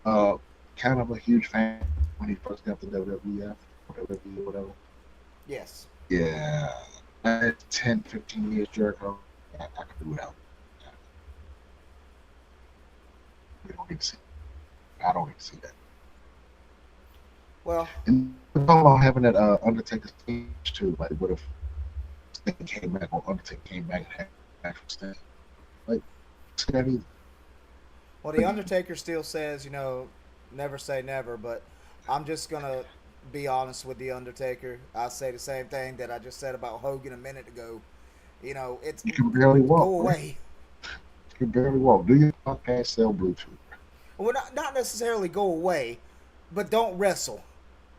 Uh, kind of a huge fan when he first got the WWF or WWE or whatever. Yes. Yeah, 10, 15 years Jericho, I could do without. We don't get to see. I don't get to see that. Well, And we're talking about having that Undertaker stage too. Like, what if Sting came back or Undertaker came back and had an actual Sting? Like, see that either. well, the Undertaker still says, never say never, but I'm just gonna be honest with the Undertaker. I say the same thing that I just said about Hogan a minute ago. It's You can barely walk, go bro. away. You can barely walk. Do your podcast sell Bluetooth? Well, not necessarily go away, but don't wrestle.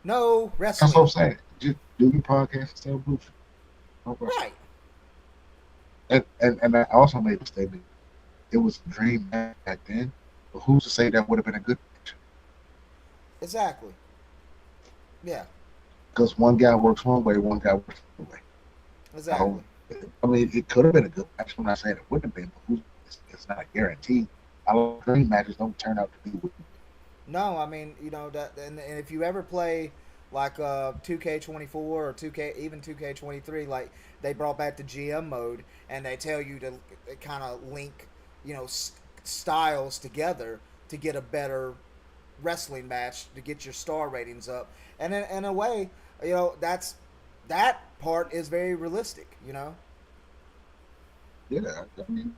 No That's what wrestling. I'm saying. Just do your podcast sell Bluetooth. No wrestling. Right. And I also made the statement. It was a dream match back then, but who's to say that would have been a good match? Exactly. Yeah. Because one guy works one way, one guy works the other way. I Exactly. don't. I mean, it could have been a good match. I'm not saying it wouldn't have been, but it's not a guarantee. A lot of dream matches don't turn out to be what. No, I mean, that, and if you ever play like 2K24 or 2K, even 2K23, like they brought back the GM mode, and they tell you to kind of link, styles together to get a better wrestling match to get your star ratings up, and in a way, that part is very realistic. Yeah, I mean,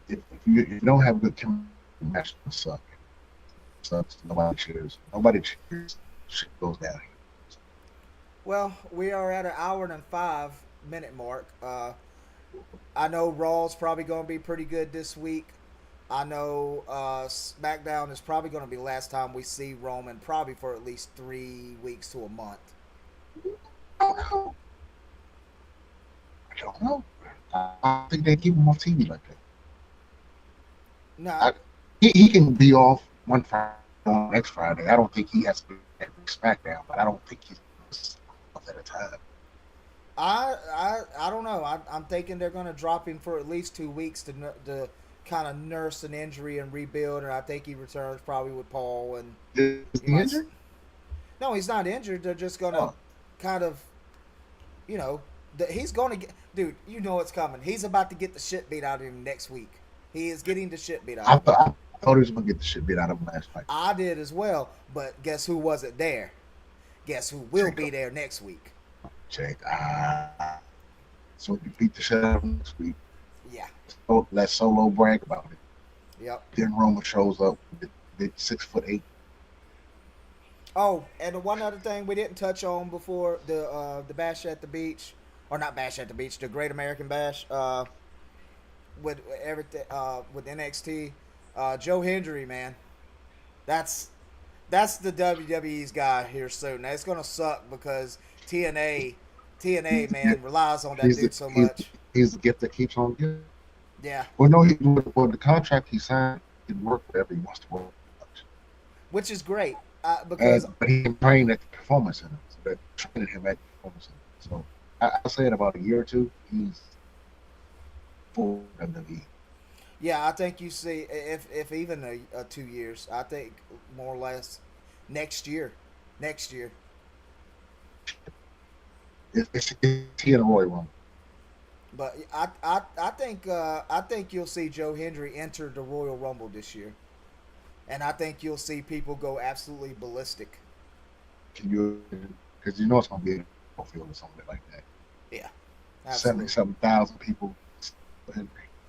if you don't have good chemistry, the match will suck. It sucks. Nobody cheers. Nobody cheers. Shit goes down here. Well, we are at an hour and 5 minute mark. I know Raw's probably going to be pretty good this week. I know SmackDown is probably going to be the last time we see Roman, probably for at least 3 weeks to a month. I don't know. I don't know. I think they keep him on TV like that. No, I, he can be off one Friday, next Friday. I don't think he has to be every SmackDown, but I don't think he's off at a time. I don't know. I'm thinking they're going to drop him for at least 2 weeks to kind of nurse an injury and rebuild, and I think he returns probably with Paul and Is he he might. injured? No, he's not injured. They're just going to Oh, kind of, you know. He's going to get, dude. You know it's coming. He's about to get the shit beat out of him next week. He is getting the shit beat out of him. I thought he was gonna get the shit beat out of him last fight. I did as well, but guess who wasn't there? Guess who will Jacob, be there next week? Jake. So you beat the shit out of him next week. Yeah. So let Solo brag about it. Yep. Then Roman shows up with big 6'8". Oh, and the one other thing we didn't touch on before the bash at the beach, or not bash at the beach, the Great American Bash, with everything with NXT, Joe Hendry, man, that's that's the WWE's guy here soon. Now it's gonna suck because TNA He's the man relies on that he's the dude so he's, much. he's the gift that keeps on giving. Yeah, Well, no, well, the contract he signed can work wherever he wants to work. which is great because And but he can train at the performance center, so they're training him at the performance center. So I say in about a year or two, he's full WWE. yeah, I think you see if even a 2 years, I think more or less next year, next year. It's he and Roy Rumble. But I think you'll see Joe Hendry enter the Royal Rumble this year, and I think you'll see people go absolutely ballistic. Can you? Because you know it's gonna be a field or something like that. Yeah, 70 absolutely. something thousand people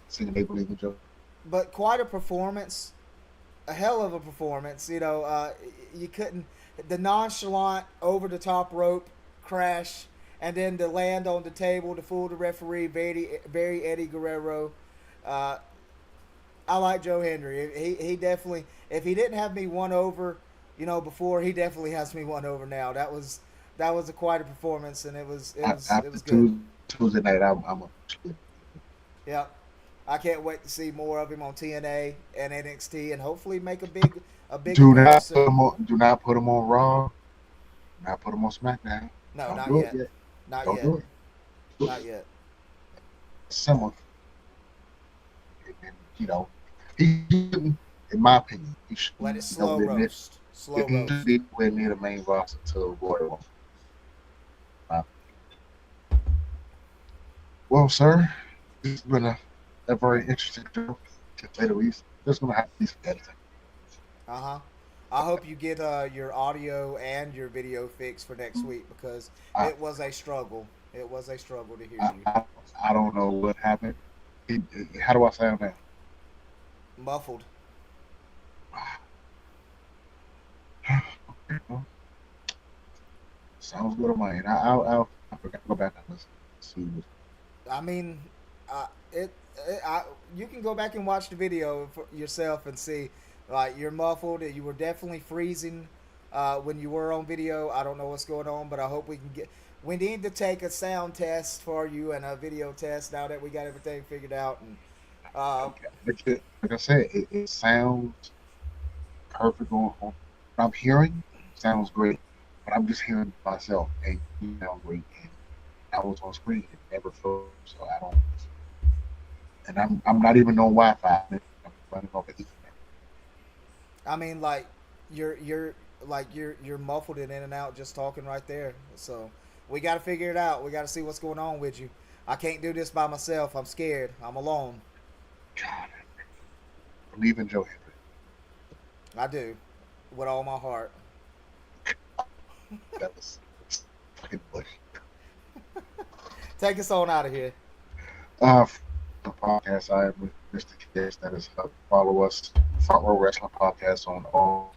singing they believe in Joe. But quite a performance, a hell of a performance. You know, you couldn't the nonchalant over the top rope crash, and then the land on the table to fool the referee, very Eddie Guerrero. Uh, I like Joe Hendry. He definitely, if he didn't have me won over, before, he definitely has me won over now. That was a quite a performance, and it After was good. Tuesday night, I'm a Yeah, I can't wait to see more of him on TNA and NXT, and hopefully make a big do appearance not put soon. him on. Do not put him on Raw. Do not put him on SmackDown. No, Don't not do it yet, yet. not Don't yet, do it. not yet. Someone, and, he shouldn't, in my opinion, he Let it shouldn't be slow nowhere near. roast, slow He should roast. be nowhere near the main roster to Royal Rumble. Uh, well, sir, this has been a very interesting show, to say the least. There's gonna have to be some editing. Uh huh. I hope you get your audio and your video fixed for next week because I, it was a struggle. It was a struggle to hear I, you I, I don't know what happened. How do I sound now? muffled. Okay, well, sounds good on my end. I forgot to go back and listen. See what I mean, it, you can go back and watch the video for yourself and see, like, you're muffled. You were definitely freezing when you were on video. I don't know what's going on, but I hope we can get. We need to take a sound test for you and a video test now that we got everything figured out. And like I said, it sounds perfect on what I'm hearing. Sounds great, but I'm just hearing myself, and you sound great. And I was on screen, it never froze, so I don't. And I'm not even on Wi-Fi. I'm running off of Ethernet. I mean, like, you're muffled and in and out just talking right there. So we got to figure it out. We got to see what's going on with you. I can't do this by myself. I'm scared. I'm alone. God, believe in Joe Henry. I do, with all my heart. That was fucking bush. Take us on out of here. For the podcast, I am with Mr. Kiss. That is follow us, Front Row Wrestling Podcast on all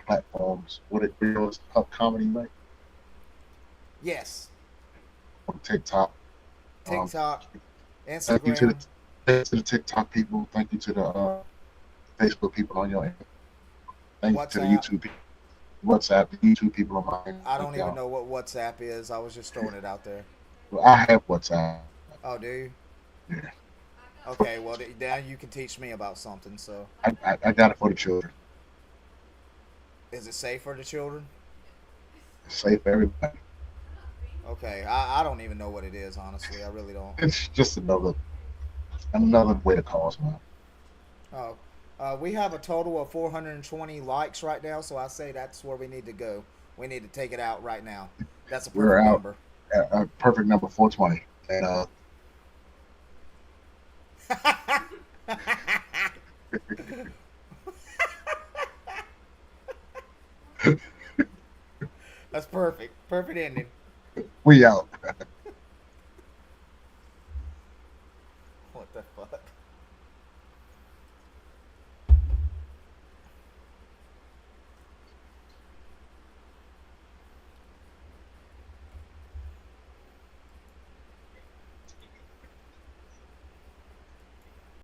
platforms. What it is, comedy, right? Yes, On TikTok. Um, TikTok, thank you to the Instagram, TikTok people. Thank you to the Facebook people on your end. Thank you to the WhatsApp. YouTube people. WhatsApp, the YouTube people on my end. I Thank don't even y'all. know what WhatsApp is. I was just throwing it out there. Well, I have WhatsApp. Oh, do you? Yeah. Okay, well, now you can teach me about something. So, I got it for the children. is it safe for the children? It's safe for everybody. Okay, I don't even know what it is, honestly. I really don't. It's just another way to call someone. Oh, we have a total of 420 likes right now, so I say that's where we need to go. We need to take it out right now. That's a We're perfect out number. at perfect number 420. And That's perfect. Perfect ending. we out. What the fuck?